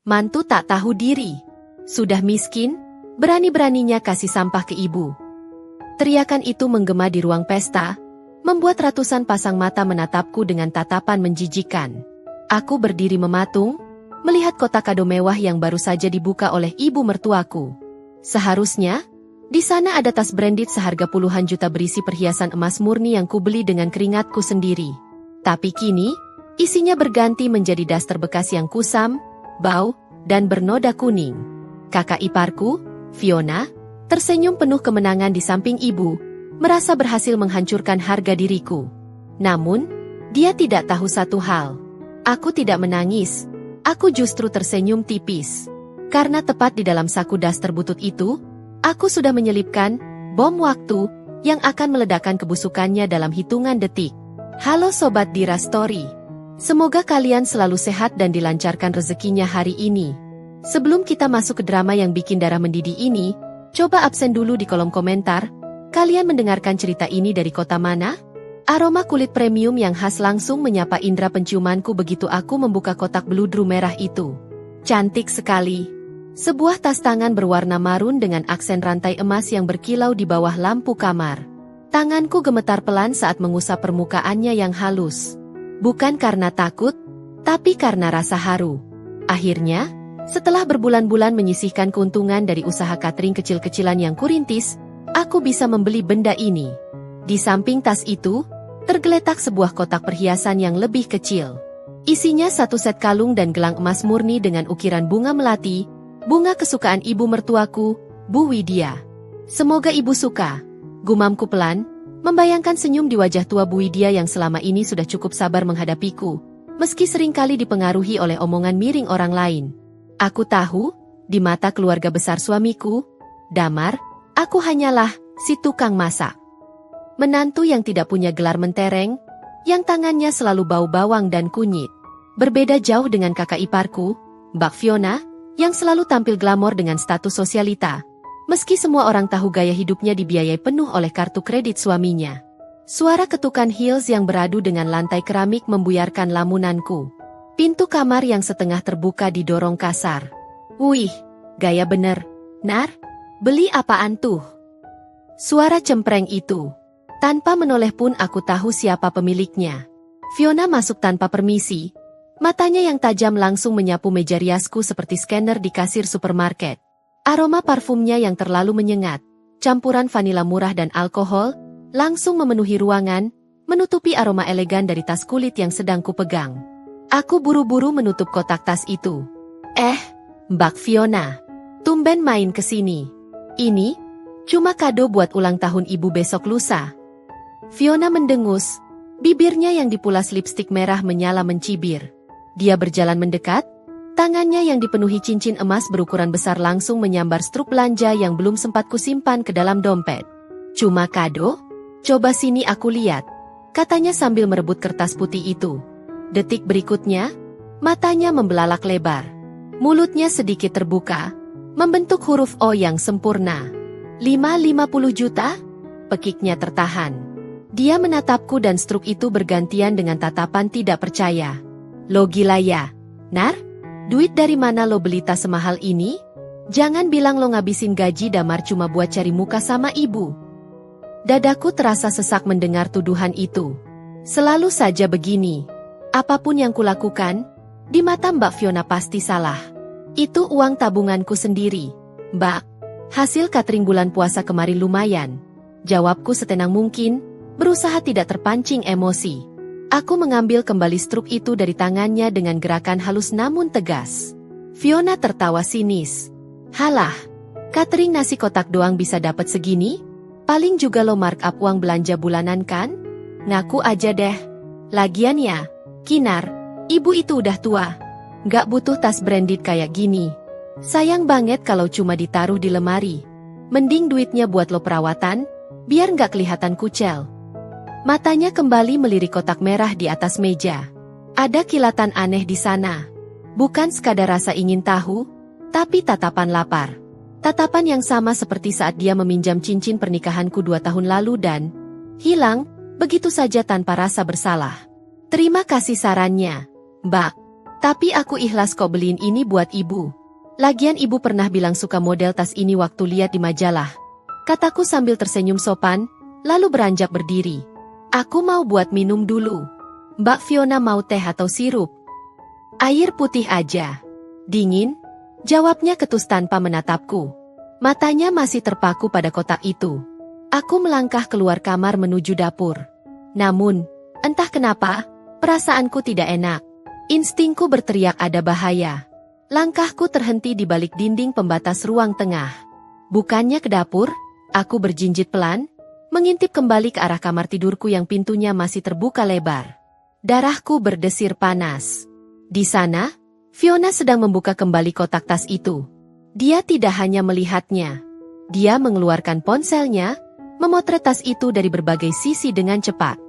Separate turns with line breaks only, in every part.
Mantu tak tahu diri. Sudah miskin, berani-beraninya kasih sampah ke ibu. Teriakan itu menggema di ruang pesta, membuat ratusan pasang mata menatapku dengan tatapan menjijikan. Aku berdiri mematung, melihat kotak kado mewah yang baru saja dibuka oleh ibu mertuaku. Seharusnya, di sana ada tas branded seharga puluhan juta berisi perhiasan emas murni yang kubeli dengan keringatku sendiri. Tapi kini, isinya berganti menjadi daster bekas yang kusam, bau, dan bernoda kuning. Kakak iparku, Fiona, tersenyum penuh kemenangan di samping ibu, merasa berhasil menghancurkan harga diriku. Namun, dia tidak tahu satu hal. Aku tidak menangis, aku justru tersenyum tipis. Karena tepat di dalam saku daster butut itu, aku sudah menyelipkan bom waktu yang akan meledakkan kebusukannya dalam hitungan detik. Halo Sobat Dira Story. Semoga kalian selalu sehat dan dilancarkan rezekinya hari ini. Sebelum kita masuk ke drama yang bikin darah mendidih ini, coba absen dulu di kolom komentar. Kalian mendengarkan cerita ini dari kota mana? Aroma kulit premium yang khas langsung menyapa indera penciumanku begitu aku membuka kotak beludru merah itu. Cantik sekali. Sebuah tas tangan berwarna marun dengan aksen rantai emas yang berkilau di bawah lampu kamar. Tanganku gemetar pelan saat mengusap permukaannya yang halus. Bukan karena takut, tapi karena rasa haru. Akhirnya, setelah berbulan-bulan menyisihkan keuntungan dari usaha catering kecil-kecilan yang kurintis, aku bisa membeli benda ini. Di samping tas itu, tergeletak sebuah kotak perhiasan yang lebih kecil. Isinya satu set kalung dan gelang emas murni dengan ukiran bunga melati, bunga kesukaan ibu mertuaku, Bu Widya. Semoga ibu suka, gumamku pelan, membayangkan senyum di wajah tua Bu Widya yang selama ini sudah cukup sabar menghadapiku, meski seringkali dipengaruhi oleh omongan miring orang lain. Aku tahu, di mata keluarga besar suamiku, Damar, aku hanyalah si tukang masak. Menantu yang tidak punya gelar mentereng, yang tangannya selalu bau bawang dan kunyit. Berbeda jauh dengan kakak iparku, Mbak Fiona, yang selalu tampil glamor dengan status sosialita. Meski semua orang tahu gaya hidupnya dibiayai penuh oleh kartu kredit suaminya. Suara ketukan heels yang beradu dengan lantai keramik membuyarkan lamunanku. Pintu kamar yang setengah terbuka didorong kasar. Wih, gaya bener. Nar, beli apaan tuh? Suara cempreng itu. Tanpa menoleh pun aku tahu siapa pemiliknya. Fiona masuk tanpa permisi. Matanya yang tajam langsung menyapu meja riasku seperti scanner di kasir supermarket. Aroma parfumnya yang terlalu menyengat, campuran vanila murah dan alkohol, langsung memenuhi ruangan, menutupi aroma elegan dari tas kulit yang sedang kupegang. Aku buru-buru menutup kotak tas itu. Mbak Fiona, tumben main ke sini. Ini cuma kado buat ulang tahun ibu besok lusa. Fiona mendengus, bibirnya yang dipulas lipstik merah menyala mencibir. Dia berjalan mendekat, tangannya yang dipenuhi cincin emas berukuran besar langsung menyambar struk belanja yang belum sempat kusimpan ke dalam dompet. Cuma kado? Coba sini aku lihat, katanya sambil merebut kertas putih itu. Detik berikutnya, matanya membelalak lebar. Mulutnya sedikit terbuka, membentuk huruf O yang sempurna. 50 juta? Pekiknya tertahan. Dia menatapku dan struk itu bergantian dengan tatapan tidak percaya. Lo gila ya, Nar? Duit dari mana lo beli tas semahal ini? Jangan bilang lo ngabisin gaji Damar cuma buat cari muka sama ibu. Dadaku terasa sesak mendengar tuduhan itu. Selalu saja begini. Apapun yang kulakukan, di mata Mbak Fiona pasti salah. Itu uang tabunganku sendiri. Mbak, hasil catering bulan puasa kemarin lumayan. Jawabku setenang mungkin, berusaha tidak terpancing emosi. Aku mengambil kembali struk itu dari tangannya dengan gerakan halus namun tegas. Fiona tertawa sinis. Halah, catering nasi kotak doang bisa dapat segini? Paling juga lo markup uang belanja bulanan kan? Ngaku aja deh. Lagian ya, Kinar, ibu itu udah tua. Gak butuh tas branded kayak gini. Sayang banget kalau cuma ditaruh di lemari. Mending duitnya buat lo perawatan, biar gak kelihatan kucel. Matanya kembali melirik kotak merah di atas meja. Ada kilatan aneh di sana. Bukan sekadar rasa ingin tahu, tapi tatapan lapar. Tatapan yang sama seperti saat dia meminjam cincin pernikahanku 2 tahun lalu dan hilang, begitu saja tanpa rasa bersalah. Terima kasih sarannya, Mbak. Tapi aku ikhlas kok beliin ini buat ibu. Lagian ibu pernah bilang suka model tas ini waktu lihat di majalah. Kataku sambil tersenyum sopan, lalu beranjak berdiri. Aku mau buat minum dulu. Mbak Fiona mau teh atau sirup? Air putih aja. Dingin? Jawabnya ketus tanpa menatapku. Matanya masih terpaku pada kotak itu. Aku melangkah keluar kamar menuju dapur. Namun, entah kenapa, perasaanku tidak enak. Instingku berteriak ada bahaya. Langkahku terhenti di balik dinding pembatas ruang tengah. Bukannya ke dapur, aku berjinjit pelan, mengintip kembali ke arah kamar tidurku yang pintunya masih terbuka lebar. Darahku berdesir panas. Di sana, Fiona sedang membuka kembali kotak tas itu. Dia tidak hanya melihatnya. Dia mengeluarkan ponselnya, memotret tas itu dari berbagai sisi dengan cepat.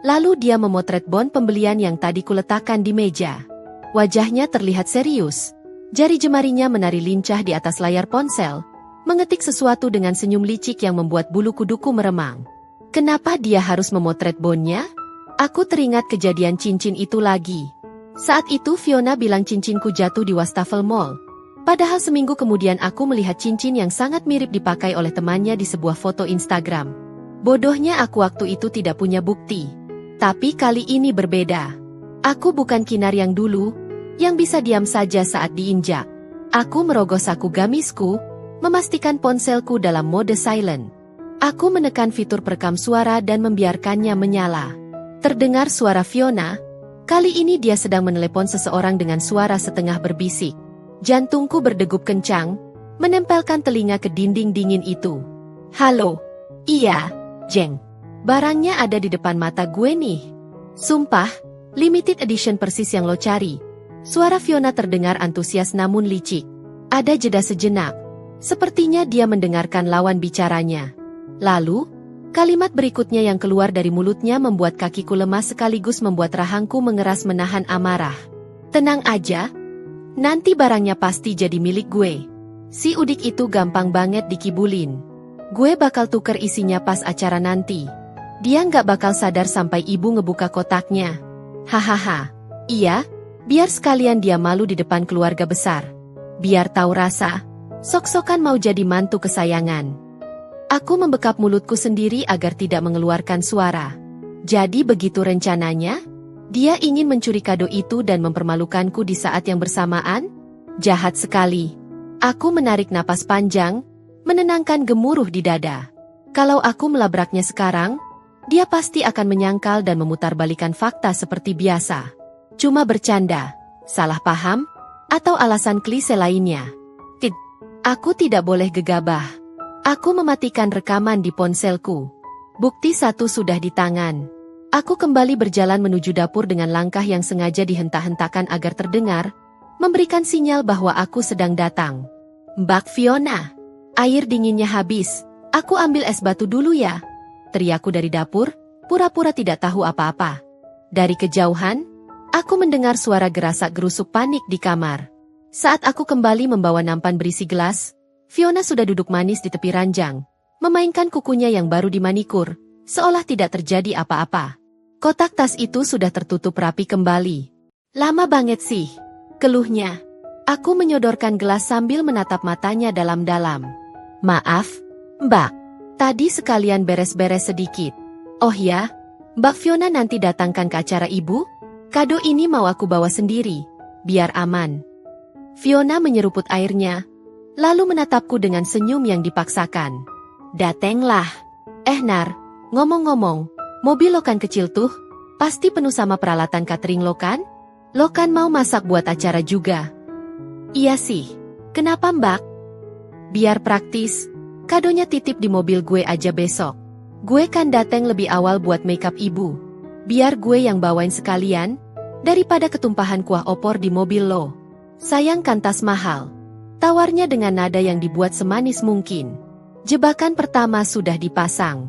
Lalu dia memotret bon pembelian yang tadi kuletakkan di meja. Wajahnya terlihat serius. Jari jemarinya menari lincah di atas layar ponsel, mengetik sesuatu dengan senyum licik yang membuat bulu kuduku meremang. Kenapa dia harus memotret bonnya? Aku teringat kejadian cincin itu lagi. Saat itu Fiona bilang cincinku jatuh di wastafel mall. Padahal seminggu kemudian aku melihat cincin yang sangat mirip dipakai oleh temannya di sebuah foto Instagram. Bodohnya aku waktu itu tidak punya bukti. Tapi kali ini berbeda. Aku bukan Kinar yang dulu, yang bisa diam saja saat diinjak. Aku merogoh saku gamisku, memastikan ponselku dalam mode silent. Aku menekan fitur perekam suara dan membiarkannya menyala. Terdengar suara Fiona. Kali ini dia sedang menelepon seseorang dengan suara setengah berbisik. Jantungku berdegup kencang, menempelkan telinga ke dinding dingin itu. Halo. Iya, Jeng. Barangnya ada di depan mata gue nih. Sumpah, limited edition persis yang lo cari. Suara Fiona terdengar antusias namun licik. Ada jeda sejenak. Sepertinya dia mendengarkan lawan bicaranya. Lalu, kalimat berikutnya yang keluar dari mulutnya membuat kakiku lemas sekaligus membuat rahangku mengeras menahan amarah. Tenang aja. Nanti barangnya pasti jadi milik gue. Si udik itu gampang banget dikibulin. Gue bakal tuker isinya pas acara nanti. Dia nggak bakal sadar sampai ibu ngebuka kotaknya. Hahaha. Iya, biar sekalian dia malu di depan keluarga besar. Biar tahu rasa, sok-sokan mau jadi mantu kesayangan. Aku membekap mulutku sendiri agar tidak mengeluarkan suara. Jadi begitu rencananya? Dia ingin mencuri kado itu dan mempermalukanku di saat yang bersamaan? Jahat sekali. Aku menarik napas panjang, menenangkan gemuruh di dada. Kalau aku melabraknya sekarang, dia pasti akan menyangkal dan memutarbalikan fakta seperti biasa. Cuma bercanda, salah paham, atau alasan klise lainnya. Aku tidak boleh gegabah. Aku mematikan rekaman di ponselku. Bukti satu sudah di tangan. Aku kembali berjalan menuju dapur dengan langkah yang sengaja dihentak-hentakan agar terdengar, memberikan sinyal bahwa aku sedang datang. Mbak Fiona, air dinginnya habis. Aku ambil es batu dulu ya. Teriakku dari dapur, pura-pura tidak tahu apa-apa. Dari kejauhan, aku mendengar suara gerasak-gerusuk panik di kamar. Saat aku kembali membawa nampan berisi gelas, Fiona sudah duduk manis di tepi ranjang, memainkan kukunya yang baru dimanikur, seolah tidak terjadi apa-apa. Kotak tas itu sudah tertutup rapi kembali. Lama banget sih, keluhnya. Aku menyodorkan gelas sambil menatap matanya dalam-dalam. Maaf, Mbak. Tadi sekalian beres-beres sedikit. Oh ya, Mbak Fiona nanti datangkan ke acara ibu? Kado ini mau aku bawa sendiri, biar aman. Fiona menyeruput airnya, lalu menatapku dengan senyum yang dipaksakan. Datenglah. Nar, ngomong-ngomong, mobil lo kan kecil tuh, pasti penuh sama peralatan catering lo kan? Lo kan mau masak buat acara juga. Iya sih, kenapa Mbak? Biar praktis. Kadonya titip di mobil gue aja besok. Gue kan dateng lebih awal buat makeup ibu. Biar gue yang bawain sekalian, daripada ketumpahan kuah opor di mobil lo. Sayang kan tas mahal. Tawarnya dengan nada yang dibuat semanis mungkin. Jebakan pertama sudah dipasang.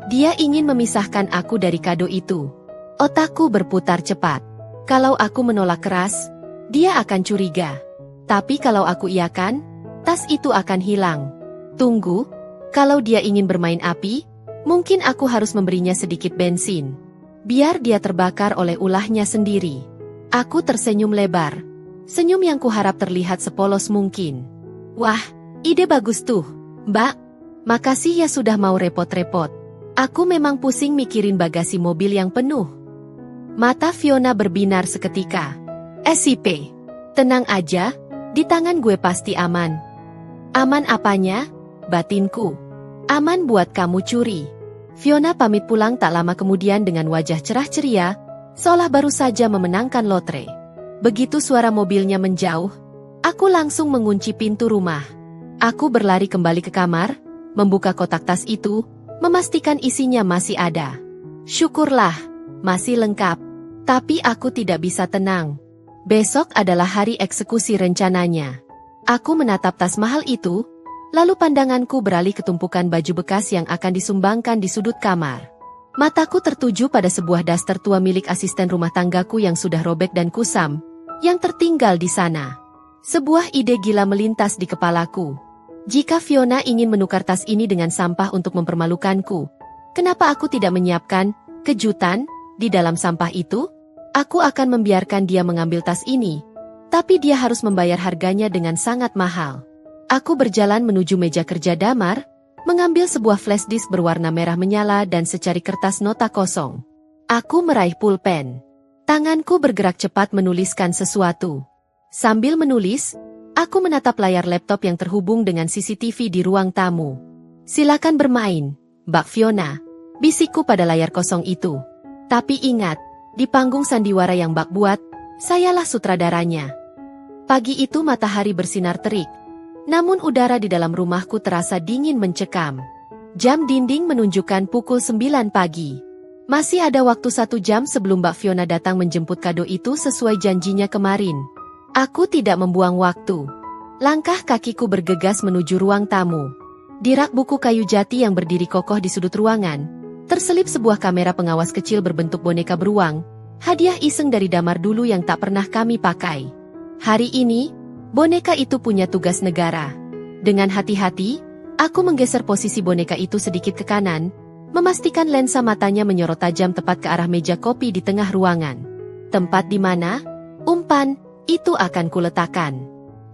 Dia ingin memisahkan aku dari kado itu. Otakku berputar cepat. Kalau aku menolak keras, dia akan curiga. Tapi kalau aku iakan, tas itu akan hilang. Tunggu, kalau dia ingin bermain api, mungkin aku harus memberinya sedikit bensin. Biar dia terbakar oleh ulahnya sendiri. Aku tersenyum lebar. Senyum yang kuharap terlihat sepolos mungkin. Wah, ide bagus tuh, Mbak. Makasih ya sudah mau repot-repot. Aku memang pusing mikirin bagasi mobil yang penuh. Mata Fiona berbinar seketika. SIP, tenang aja, di tangan gue pasti aman. Aman apanya? Batinku. Aman buat kamu curi. Fiona pamit pulang tak lama kemudian dengan wajah cerah ceria, seolah baru saja memenangkan lotre. Begitu suara mobilnya menjauh, aku langsung mengunci pintu rumah. Aku berlari kembali ke kamar, membuka kotak tas itu, memastikan isinya masih ada. Syukurlah, masih lengkap. Tapi aku tidak bisa tenang. Besok adalah hari eksekusi rencananya. Aku menatap tas mahal itu, lalu pandanganku beralih ke tumpukan baju bekas yang akan disumbangkan di sudut kamar. Mataku tertuju pada sebuah daster tua milik asisten rumah tanggaku yang sudah robek dan kusam, yang tertinggal di sana. Sebuah ide gila melintas di kepalaku. Jika Fiona ingin menukar tas ini dengan sampah untuk mempermalukanku, kenapa aku tidak menyiapkan kejutan di dalam sampah itu? Aku akan membiarkan dia mengambil tas ini, tapi dia harus membayar harganya dengan sangat mahal. Aku berjalan menuju meja kerja damar, mengambil sebuah flash disk berwarna merah menyala dan secari kertas nota kosong. Aku meraih pulpen. Tanganku bergerak cepat menuliskan sesuatu. Sambil menulis, aku menatap layar laptop yang terhubung dengan CCTV di ruang tamu. Silakan bermain, Mbak Fiona, bisikku pada layar kosong itu. Tapi ingat, di panggung sandiwara yang Mbak buat, sayalah sutradaranya. Pagi itu matahari bersinar terik, namun udara di dalam rumahku terasa dingin mencekam. Jam dinding menunjukkan pukul 9 pagi. Masih ada waktu 1 jam sebelum Mbak Fiona datang menjemput kado itu sesuai janjinya kemarin. Aku tidak membuang waktu. Langkah kakiku bergegas menuju ruang tamu. Di rak buku kayu jati yang berdiri kokoh di sudut ruangan, terselip sebuah kamera pengawas kecil berbentuk boneka beruang, hadiah iseng dari damar dulu yang tak pernah kami pakai. Hari ini, boneka itu punya tugas negara. Dengan hati-hati, aku menggeser posisi boneka itu sedikit ke kanan, memastikan lensa matanya menyorot tajam tepat ke arah meja kopi di tengah ruangan. Tempat di mana umpan itu akan kuletakkan.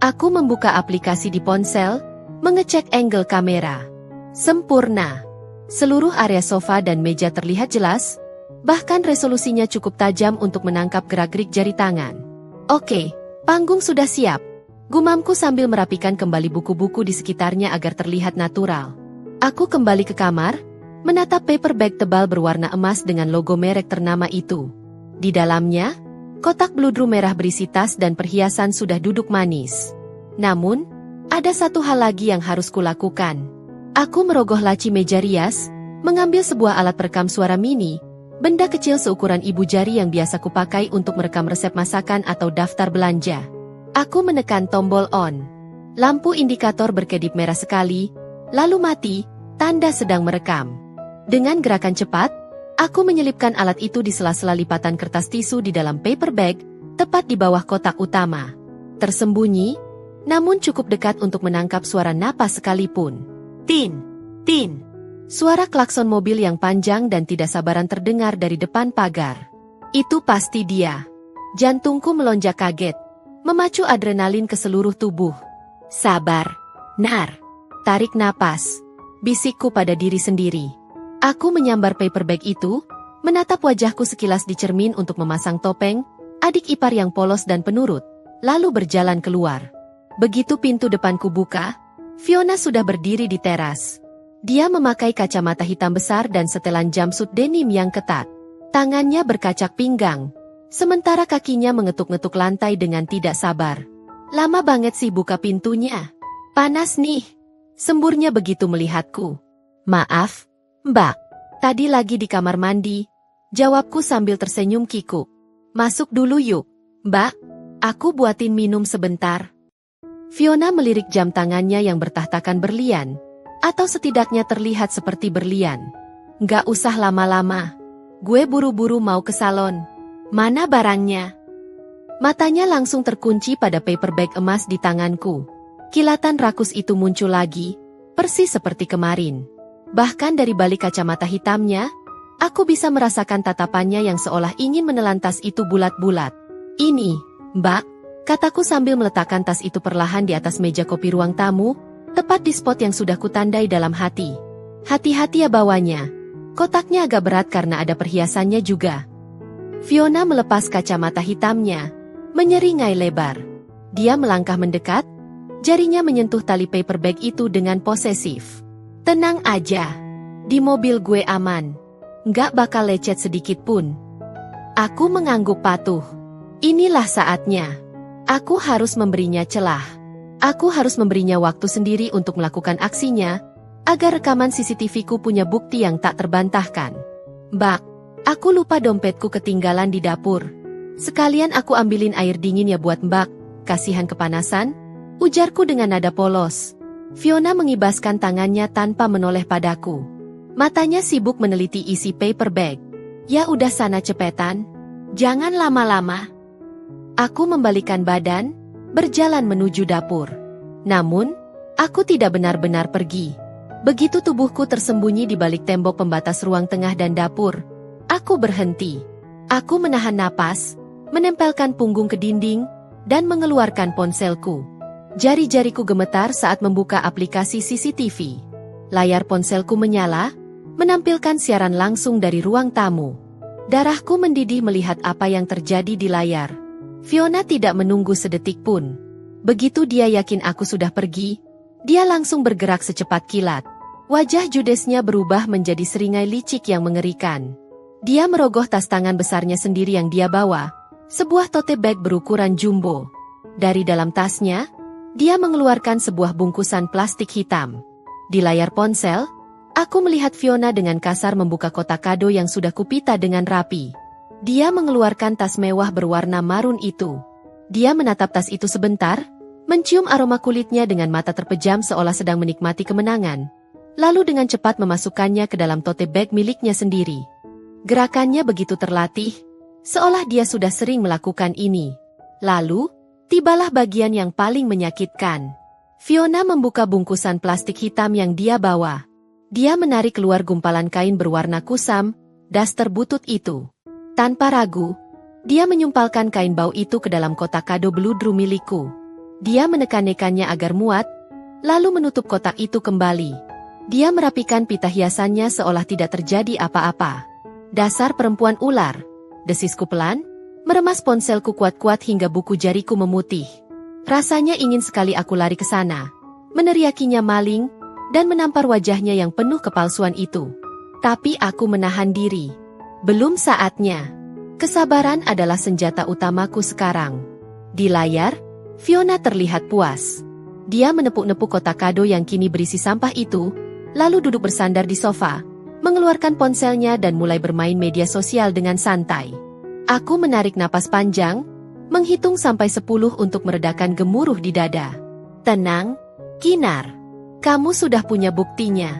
Aku membuka aplikasi di ponsel, mengecek angle kamera. Sempurna. Seluruh area sofa dan meja terlihat jelas, bahkan resolusinya cukup tajam untuk menangkap gerak-gerik jari tangan. Oke, panggung sudah siap. Gumamku sambil merapikan kembali buku-buku di sekitarnya agar terlihat natural. Aku kembali ke kamar, menatap paper bag tebal berwarna emas dengan logo merek ternama itu. Di dalamnya, kotak bludru merah berisi tas dan perhiasan sudah duduk manis. Namun, ada satu hal lagi yang harus kulakukan. Aku merogoh laci meja rias, mengambil sebuah alat perekam suara mini, benda kecil seukuran ibu jari yang biasa kupakai untuk merekam resep masakan atau daftar belanja. Aku menekan tombol on. Lampu indikator berkedip merah sekali, lalu mati, tanda sedang merekam. Dengan gerakan cepat, aku menyelipkan alat itu di sela-sela lipatan kertas tisu di dalam paper bag, tepat di bawah kotak utama. Tersembunyi, namun cukup dekat untuk menangkap suara napas sekalipun. Tin, tin. Suara klakson mobil yang panjang dan tidak sabaran terdengar dari depan pagar. Itu pasti dia. Jantungku melonjak kaget, memacu adrenalin ke seluruh tubuh. Sabar, Nar. Tarik napas. Bisikku pada diri sendiri. Aku menyambar paper bag itu, menatap wajahku sekilas di cermin untuk memasang topeng, adik ipar yang polos dan penurut, lalu berjalan keluar. Begitu pintu depanku buka, Fiona sudah berdiri di teras. Dia memakai kacamata hitam besar dan setelan jumpsuit denim yang ketat. Tangannya berkacak pinggang, sementara kakinya mengetuk-ngetuk lantai dengan tidak sabar. Lama banget sih buka pintunya. Panas nih, semburnya begitu melihatku. Maaf, Mbak. Tadi lagi di kamar mandi, jawabku sambil tersenyum kikuk. Masuk dulu yuk, Mbak. Aku buatin minum sebentar. Fiona melirik jam tangannya yang bertahtakan berlian, atau setidaknya terlihat seperti berlian. Nggak usah lama-lama. Gue buru-buru mau ke salon. Mana barangnya? Matanya langsung terkunci pada paper bag emas di tanganku. Kilatan rakus itu muncul lagi, persis seperti kemarin. Bahkan dari balik kacamata hitamnya, aku bisa merasakan tatapannya yang seolah ingin menelan tas itu bulat-bulat. Ini, Mbak, kataku sambil meletakkan tas itu perlahan di atas meja kopi ruang tamu, tepat di spot yang sudah kutandai dalam hati. Hati-hati ya bawanya. Kotaknya agak berat karena ada perhiasannya juga. Fiona melepas kacamata hitamnya, menyeringai lebar. Dia melangkah mendekat, jarinya menyentuh tali paper bag itu dengan posesif. Tenang aja. Di mobil gue aman. Nggak bakal lecet sedikit pun. Aku mengangguk patuh. Inilah saatnya. Aku harus memberinya celah. Aku harus memberinya waktu sendiri untuk melakukan aksinya, agar rekaman CCTV-ku punya bukti yang tak terbantahkan. Mbak, aku lupa dompetku ketinggalan di dapur. Sekalian aku ambilin air dingin ya buat Mbak, kasihan kepanasan, ujarku dengan nada polos. Fiona mengibaskan tangannya tanpa menoleh padaku. Matanya sibuk meneliti isi paper bag. Ya udah sana cepetan. Jangan lama-lama. Aku membalikkan badan, berjalan menuju dapur. Namun, aku tidak benar-benar pergi. Begitu tubuhku tersembunyi di balik tembok pembatas ruang tengah dan dapur, aku berhenti. Aku menahan napas, menempelkan punggung ke dinding, dan mengeluarkan ponselku. Jari-jariku gemetar saat membuka aplikasi CCTV. Layar ponselku menyala, menampilkan siaran langsung dari ruang tamu. Darahku mendidih melihat apa yang terjadi di layar. Fiona tidak menunggu sedetik pun. Begitu dia yakin aku sudah pergi, dia langsung bergerak secepat kilat. Wajah judesnya berubah menjadi seringai licik yang mengerikan. Dia merogoh tas tangan besarnya sendiri yang dia bawa, sebuah tote bag berukuran jumbo. Dari dalam tasnya, dia mengeluarkan sebuah bungkusan plastik hitam. Di layar ponsel, aku melihat Fiona dengan kasar membuka kotak kado yang sudah kupita dengan rapi. Dia mengeluarkan tas mewah berwarna marun itu. Dia menatap tas itu sebentar, mencium aroma kulitnya dengan mata terpejam seolah sedang menikmati kemenangan. Lalu dengan cepat memasukkannya ke dalam tote bag miliknya sendiri. Gerakannya begitu terlatih, seolah dia sudah sering melakukan ini. Lalu, tibalah bagian yang paling menyakitkan. Fiona membuka bungkusan plastik hitam yang dia bawa. Dia menarik keluar gumpalan kain berwarna kusam, daster butut itu. Tanpa ragu, dia menyumpalkan kain bau itu ke dalam kotak kado beludru milikku. Dia menekan-nekannya agar muat, lalu menutup kotak itu kembali. Dia merapikan pita hiasannya seolah tidak terjadi apa-apa. Dasar perempuan ular, desisku pelan, meremas ponselku kuat-kuat hingga buku jariku memutih. Rasanya ingin sekali aku lari ke sana, meneriakinya maling, dan menampar wajahnya yang penuh kepalsuan itu. Tapi aku menahan diri. Belum saatnya. Kesabaran adalah senjata utamaku sekarang. Di layar, Fiona terlihat puas. Dia menepuk-nepuk kotak kado yang kini berisi sampah itu, lalu duduk bersandar di sofa, mengeluarkan ponselnya dan mulai bermain media sosial dengan santai. Aku menarik napas panjang, menghitung sampai 10 untuk meredakan gemuruh di dada. Tenang, Kinar. Kamu sudah punya buktinya.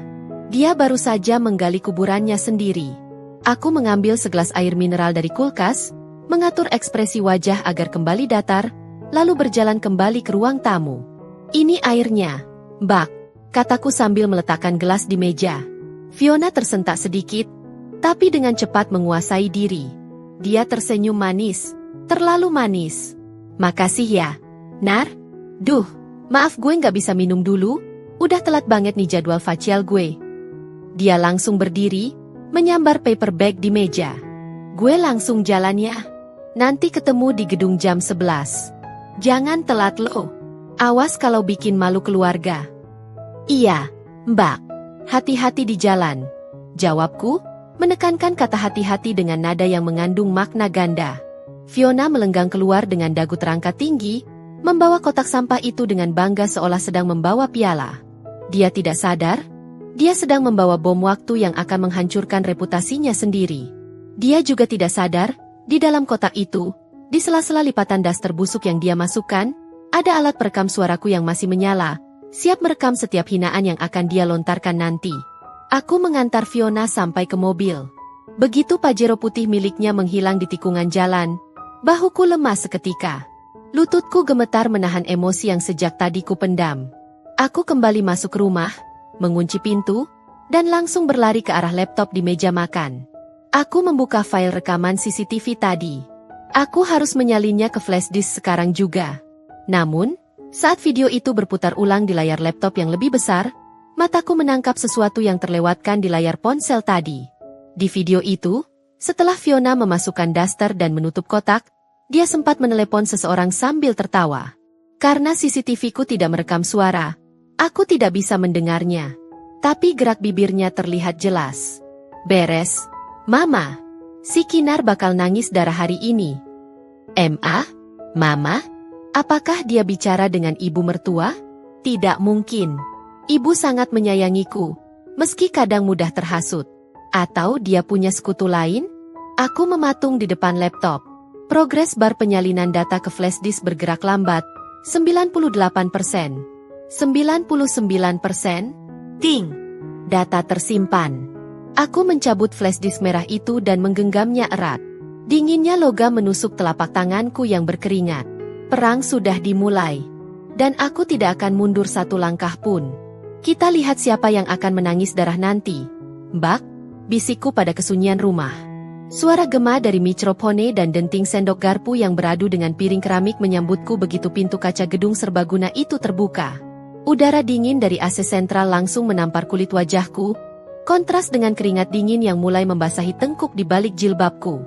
Dia baru saja menggali kuburannya sendiri. Aku mengambil segelas air mineral dari kulkas, mengatur ekspresi wajah agar kembali datar, lalu berjalan kembali ke ruang tamu. Ini airnya, Mbak, kataku sambil meletakkan gelas di meja. Fiona tersentak sedikit, tapi dengan cepat menguasai diri. Dia tersenyum manis, terlalu manis. Makasih ya, Nar. Duh, maaf gue nggak bisa minum dulu, udah telat banget nih jadwal facial gue. Dia langsung berdiri, menyambar paper bag di meja. Gue langsung jalan ya. Nanti ketemu di gedung jam 11. Jangan telat lo. Awas kalau bikin malu keluarga. Iya, Mbak. Hati-hati di jalan. Jawabku, menekankan kata hati-hati dengan nada yang mengandung makna ganda. Fiona melenggang keluar dengan dagu terangkat tinggi, membawa kotak sampah itu dengan bangga seolah sedang membawa piala. Dia tidak sadar, dia sedang membawa bom waktu yang akan menghancurkan reputasinya sendiri. Dia juga tidak sadar, di dalam kotak itu, di sela-sela lipatan daster busuk yang dia masukkan, ada alat perekam suaraku yang masih menyala, siap merekam setiap hinaan yang akan dia lontarkan nanti. Aku mengantar Fiona sampai ke mobil. Begitu Pajero putih miliknya menghilang di tikungan jalan, bahuku lemas seketika. Lututku gemetar menahan emosi yang sejak tadi ku pendam. Aku kembali masuk rumah, mengunci pintu, dan langsung berlari ke arah laptop di meja makan. Aku membuka file rekaman CCTV tadi. Aku harus menyalinnya ke flash disk sekarang juga. Namun, saat video itu berputar ulang di layar laptop yang lebih besar, mataku menangkap sesuatu yang terlewatkan di layar ponsel tadi. Di video itu, setelah Fiona memasukkan daster dan menutup kotak, dia sempat menelepon seseorang sambil tertawa. Karena CCTV-ku tidak merekam suara, aku tidak bisa mendengarnya. Tapi gerak bibirnya terlihat jelas. Beres, Mama. Si Kinar bakal nangis darah hari ini. Mama? Apakah dia bicara dengan ibu mertua? Tidak mungkin. Ibu sangat menyayangiku, meski kadang mudah terhasut. Atau dia punya sekutu lain? Aku mematung di depan laptop. Progres bar penyalinan data ke flash disk bergerak lambat. 98%. 99%. Ting. Data tersimpan. Aku mencabut flash disk merah itu dan menggenggamnya erat. Dinginnya logam menusuk telapak tanganku yang berkeringat. Perang sudah dimulai. Dan aku tidak akan mundur satu langkah pun. Kita lihat siapa yang akan menangis darah nanti. Mbak, bisikku pada kesunyian rumah. Suara gema dari microphone dan denting sendok garpu yang beradu dengan piring keramik menyambutku begitu pintu kaca gedung serbaguna itu terbuka. Udara dingin dari AC sentral langsung menampar kulit wajahku, kontras dengan keringat dingin yang mulai membasahi tengkuk di balik jilbabku.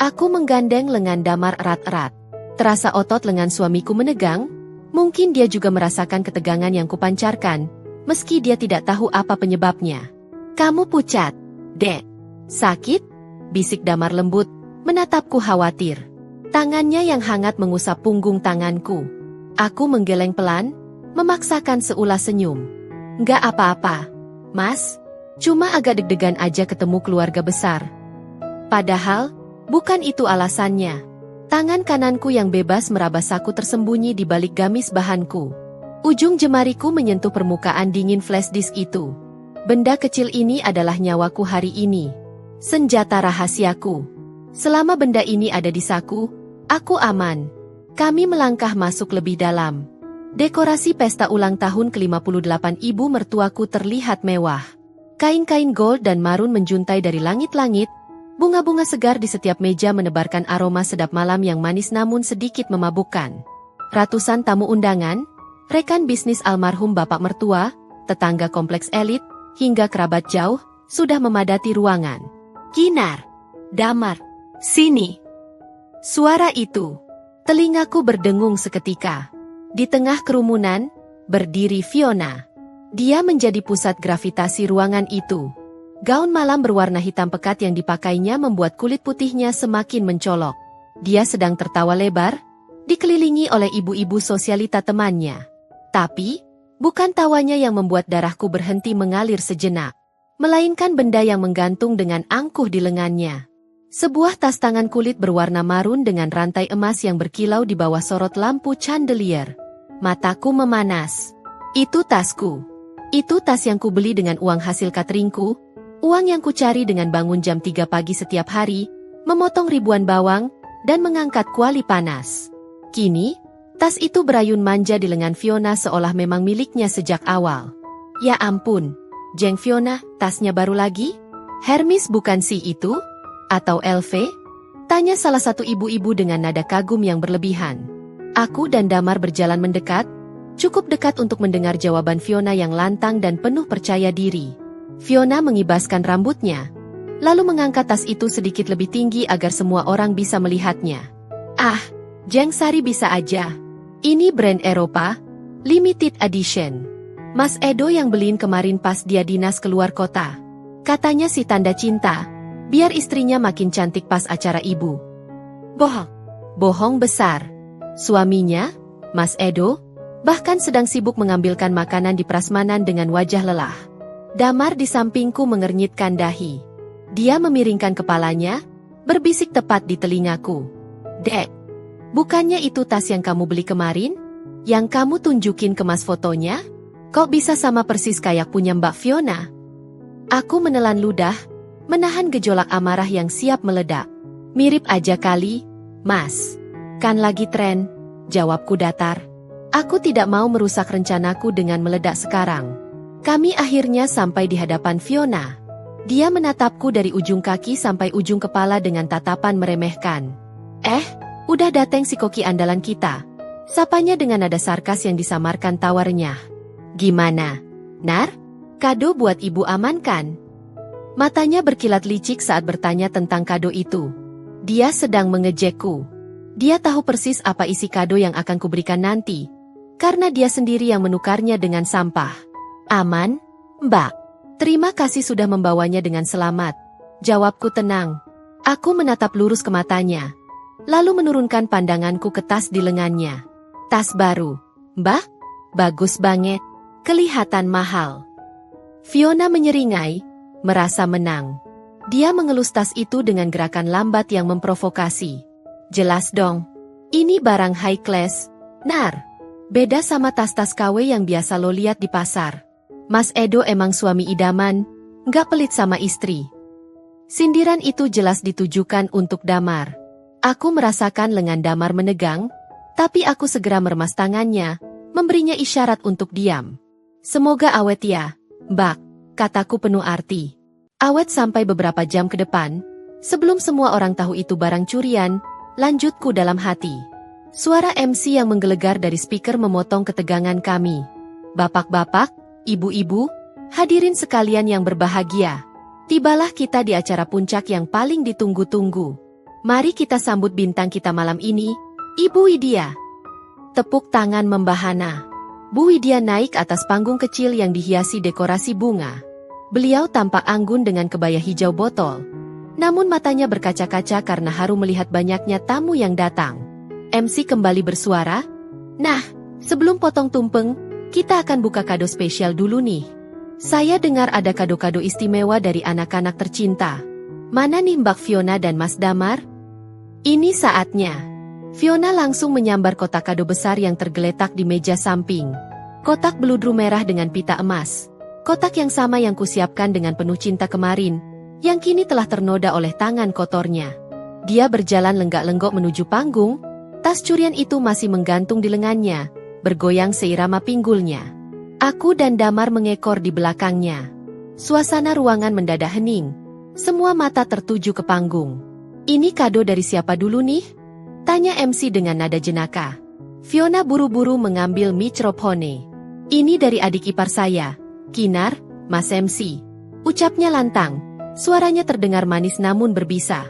Aku menggandeng lengan Damar erat-erat. Terasa otot lengan suamiku menegang, mungkin dia juga merasakan ketegangan yang kupancarkan, meski dia tidak tahu apa penyebabnya. Kamu pucat, Dek. Sakit? Bisik Damar lembut, menatapku khawatir. Tangannya yang hangat mengusap punggung tanganku. Aku menggeleng pelan, memaksakan seulas senyum. Nggak apa-apa, Mas. Cuma agak deg-degan aja ketemu keluarga besar. Padahal, bukan itu alasannya. Tangan kananku yang bebas meraba saku tersembunyi di balik gamis bahanku. Ujung jemariku menyentuh permukaan dingin flash disk itu. Benda kecil ini adalah nyawaku hari ini. Senjata rahasiaku. Selama benda ini ada di saku, aku aman. Kami melangkah masuk lebih dalam. Dekorasi pesta ulang tahun ke-58 ibu mertuaku terlihat mewah. Kain-kain gold dan marun menjuntai dari langit-langit. Bunga-bunga segar di setiap meja menebarkan aroma sedap malam yang manis namun sedikit memabukkan. Ratusan tamu undangan, rekan bisnis almarhum bapak mertua, tetangga kompleks elit, hingga kerabat jauh, sudah memadati ruangan. Kinar, Damar, sini. Suara itu. Telingaku berdengung seketika. Di tengah kerumunan, berdiri Fiona. Dia menjadi pusat gravitasi ruangan itu. Gaun malam berwarna hitam pekat yang dipakainya membuat kulit putihnya semakin mencolok. Dia sedang tertawa lebar, dikelilingi oleh ibu-ibu sosialita temannya. Tapi, bukan tawanya yang membuat darahku berhenti mengalir sejenak. Melainkan benda yang menggantung dengan angkuh di lengannya. Sebuah tas tangan kulit berwarna marun dengan rantai emas yang berkilau di bawah sorot lampu chandelier. Mataku memanas. Itu tasku. Itu tas yang kubeli dengan uang hasil cateringku, uang yang kucari dengan bangun jam 3 pagi setiap hari, memotong ribuan bawang, dan mengangkat kuali panas. Kini, tas itu berayun manja di lengan Fiona seolah memang miliknya sejak awal. Ya ampun. Jeng Fiona, tasnya baru lagi? Hermes bukan si itu? Atau LV? Tanya salah satu ibu-ibu dengan nada kagum yang berlebihan. Aku dan Damar berjalan mendekat, cukup dekat untuk mendengar jawaban Fiona yang lantang dan penuh percaya diri. Fiona mengibaskan rambutnya, lalu mengangkat tas itu sedikit lebih tinggi agar semua orang bisa melihatnya. Ah, Jeng Sari bisa aja. Ini brand Eropa, limited edition. Mas Edo yang beliin kemarin pas dia dinas keluar kota. Katanya si tanda cinta, biar istrinya makin cantik pas acara ibu. Bohong. Bohong besar. Suaminya, Mas Edo, bahkan sedang sibuk mengambilkan makanan di prasmanan dengan wajah lelah. Damar di sampingku mengernyitkan dahi. Dia memiringkan kepalanya, berbisik tepat di telingaku. Dek, bukannya itu tas yang kamu beli kemarin? Yang kamu tunjukin ke Mas fotonya? Kok bisa sama persis kayak punya Mbak Fiona? Aku menelan ludah, menahan gejolak amarah yang siap meledak. Mirip aja kali, Mas. Kan lagi tren, jawabku datar. Aku tidak mau merusak rencanaku dengan meledak sekarang. Kami akhirnya sampai di hadapan Fiona. Dia menatapku dari ujung kaki sampai ujung kepala dengan tatapan meremehkan. Udah dateng si koki andalan kita. Sapanya dengan nada sarkas yang disamarkan tawarnya. Gimana, Nar? Kado buat ibu aman kan? Matanya berkilat licik saat bertanya tentang kado itu. Dia sedang mengejekku. Dia tahu persis apa isi kado yang akan kuberikan nanti. Karena dia sendiri yang menukarnya dengan sampah. Aman, Mbak. Terima kasih sudah membawanya dengan selamat. Jawabku tenang. Aku menatap lurus ke matanya. Lalu menurunkan pandanganku ke tas di lengannya. Tas baru. Mbak? Bagus banget. Kelihatan mahal. Fiona menyeringai, merasa menang. Dia mengelus tas itu dengan gerakan lambat yang memprovokasi. Jelas dong. Ini barang high class, Nar. Beda sama tas-tas KW yang biasa lo lihat di pasar. Mas Edo emang suami idaman, nggak pelit sama istri. Sindiran itu jelas ditujukan untuk Damar. Aku merasakan lengan Damar menegang, tapi aku segera meremas tangannya, memberinya isyarat untuk diam. Semoga awet ya, Mbak, kataku penuh arti. Awet sampai beberapa jam ke depan, sebelum semua orang tahu itu barang curian, lanjutku dalam hati. Suara MC yang menggelegar dari speaker memotong ketegangan kami. Bapak-bapak, ibu-ibu, hadirin sekalian yang berbahagia. Tibalah kita di acara puncak yang paling ditunggu-tunggu. Mari kita sambut bintang kita malam ini, Ibu Widya. Tepuk tangan membahana. Bu Widya naik atas panggung kecil yang dihiasi dekorasi bunga. Beliau tampak anggun dengan kebaya hijau botol. Namun matanya berkaca-kaca karena haru melihat banyaknya tamu yang datang. MC kembali bersuara. Nah, sebelum potong tumpeng, kita akan buka kado spesial dulu nih. Saya dengar ada kado-kado istimewa dari anak-anak tercinta. Mana nih Mbak Fiona dan Mas Damar? Ini saatnya. Fiona langsung menyambar kotak kado besar yang tergeletak di meja samping. Kotak beludru merah dengan pita emas. Kotak yang sama yang kusiapkan dengan penuh cinta kemarin, yang kini telah ternoda oleh tangan kotornya. Dia berjalan lenggak-lenggok menuju panggung, tas curian itu masih menggantung di lengannya, bergoyang seirama pinggulnya. Aku dan Damar mengekor di belakangnya. Suasana ruangan mendadak hening. Semua mata tertuju ke panggung. Ini kado dari siapa dulu nih? Tanya MC dengan nada jenaka. Fiona buru-buru mengambil microphone. Ini dari adik ipar saya, Kinar, Mas MC. Ucapnya lantang. Suaranya terdengar manis namun berbisa.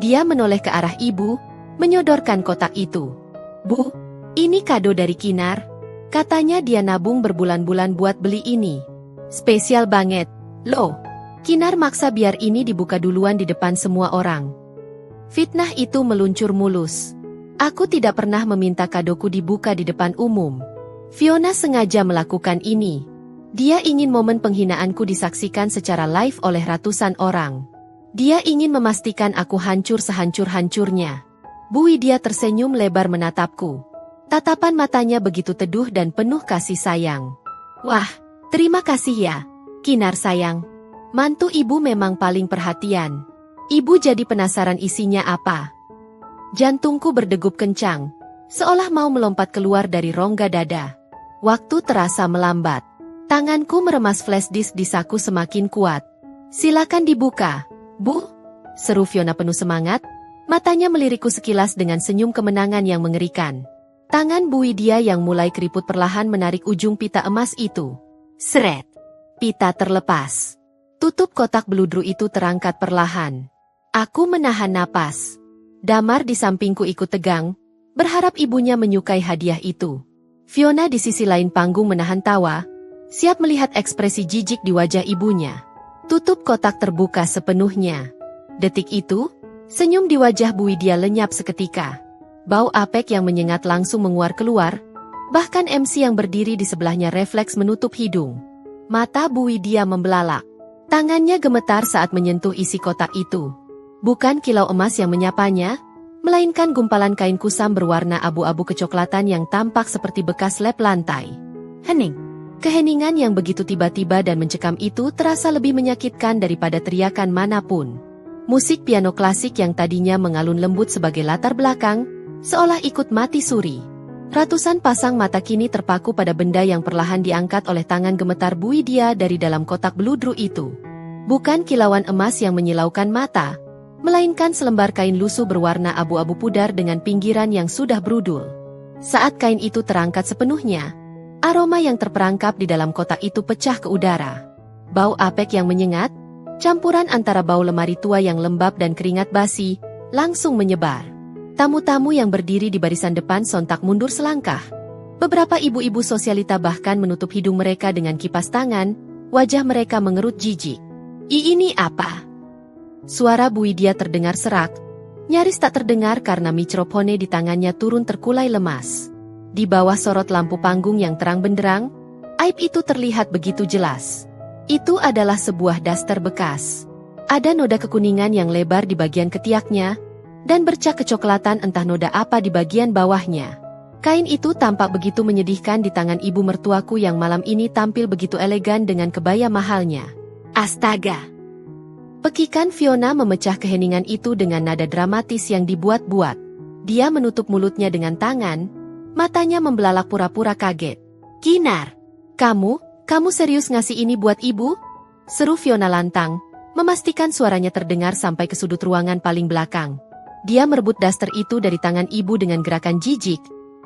Dia menoleh ke arah ibu, menyodorkan kotak itu. Bu, ini kado dari Kinar. Katanya dia nabung berbulan-bulan buat beli ini. Spesial banget, loh. Kinar maksa biar ini dibuka duluan di depan semua orang. Fitnah itu meluncur mulus. Aku tidak pernah meminta kadoku dibuka di depan umum. Fiona sengaja melakukan ini. Dia ingin momen penghinaanku disaksikan secara live oleh ratusan orang. Dia ingin memastikan aku hancur sehancur-hancurnya. Bu Widya tersenyum lebar menatapku. Tatapan matanya begitu teduh dan penuh kasih sayang. Wah, terima kasih ya, Kinar sayang. Mantu ibu memang paling perhatian. Ibu jadi penasaran isinya apa. Jantungku berdegup kencang, seolah mau melompat keluar dari rongga dada. Waktu terasa melambat. Tanganku meremas flash disk di saku semakin kuat. Silakan dibuka, Bu, seru Fiona penuh semangat. Matanya melirikku sekilas dengan senyum kemenangan yang mengerikan. Tangan Bu Widya yang mulai keriput perlahan menarik ujung pita emas itu. Seret. Pita terlepas. Tutup kotak beludru itu terangkat perlahan. Aku menahan napas. Damar di sampingku ikut tegang, berharap ibunya menyukai hadiah itu. Fiona di sisi lain panggung menahan tawa, siap melihat ekspresi jijik di wajah ibunya. Tutup kotak terbuka sepenuhnya. Detik itu, senyum di wajah Bu Widya lenyap seketika. Bau apek yang menyengat langsung menguar keluar, bahkan MC yang berdiri di sebelahnya refleks menutup hidung. Mata Bu Widya membelalak. Tangannya gemetar saat menyentuh isi kotak itu. Bukan kilau emas yang menyapanya, melainkan gumpalan kain kusam berwarna abu-abu kecoklatan yang tampak seperti bekas lap lantai. Hening. Keheningan yang begitu tiba-tiba dan mencekam itu terasa lebih menyakitkan daripada teriakan manapun. Musik piano klasik yang tadinya mengalun lembut sebagai latar belakang, seolah ikut mati suri. Ratusan pasang mata kini terpaku pada benda yang perlahan diangkat oleh tangan gemetar Bu Widya dari dalam kotak beludru itu. Bukan kilauan emas yang menyilaukan mata, melainkan selembar kain lusuh berwarna abu-abu pudar dengan pinggiran yang sudah brudul. Saat kain itu terangkat sepenuhnya, aroma yang terperangkap di dalam kotak itu pecah ke udara. Bau apek yang menyengat, campuran antara bau lemari tua yang lembab dan keringat basi, langsung menyebar. Tamu-tamu yang berdiri di barisan depan sontak mundur selangkah. Beberapa ibu-ibu sosialita bahkan menutup hidung mereka dengan kipas tangan, wajah mereka mengerut jijik. Ini apa?" Suara Bu Widya terdengar serak, nyaris tak terdengar karena mikrofone di tangannya turun terkulai lemas. Di bawah sorot lampu panggung yang terang benderang, aib itu terlihat begitu jelas. Itu adalah sebuah daster bekas. Ada noda kekuningan yang lebar di bagian ketiaknya, dan bercak kecoklatan entah noda apa di bagian bawahnya. Kain itu tampak begitu menyedihkan di tangan ibu mertuaku yang malam ini tampil begitu elegan dengan kebaya mahalnya. Astaga! Pekikan Fiona memecah keheningan itu dengan nada dramatis yang dibuat-buat. Dia menutup mulutnya dengan tangan, matanya membelalak pura-pura kaget. "Kinar, kamu serius ngasih ini buat ibu?" seru Fiona lantang, memastikan suaranya terdengar sampai ke sudut ruangan paling belakang. Dia merebut daster itu dari tangan ibu dengan gerakan jijik,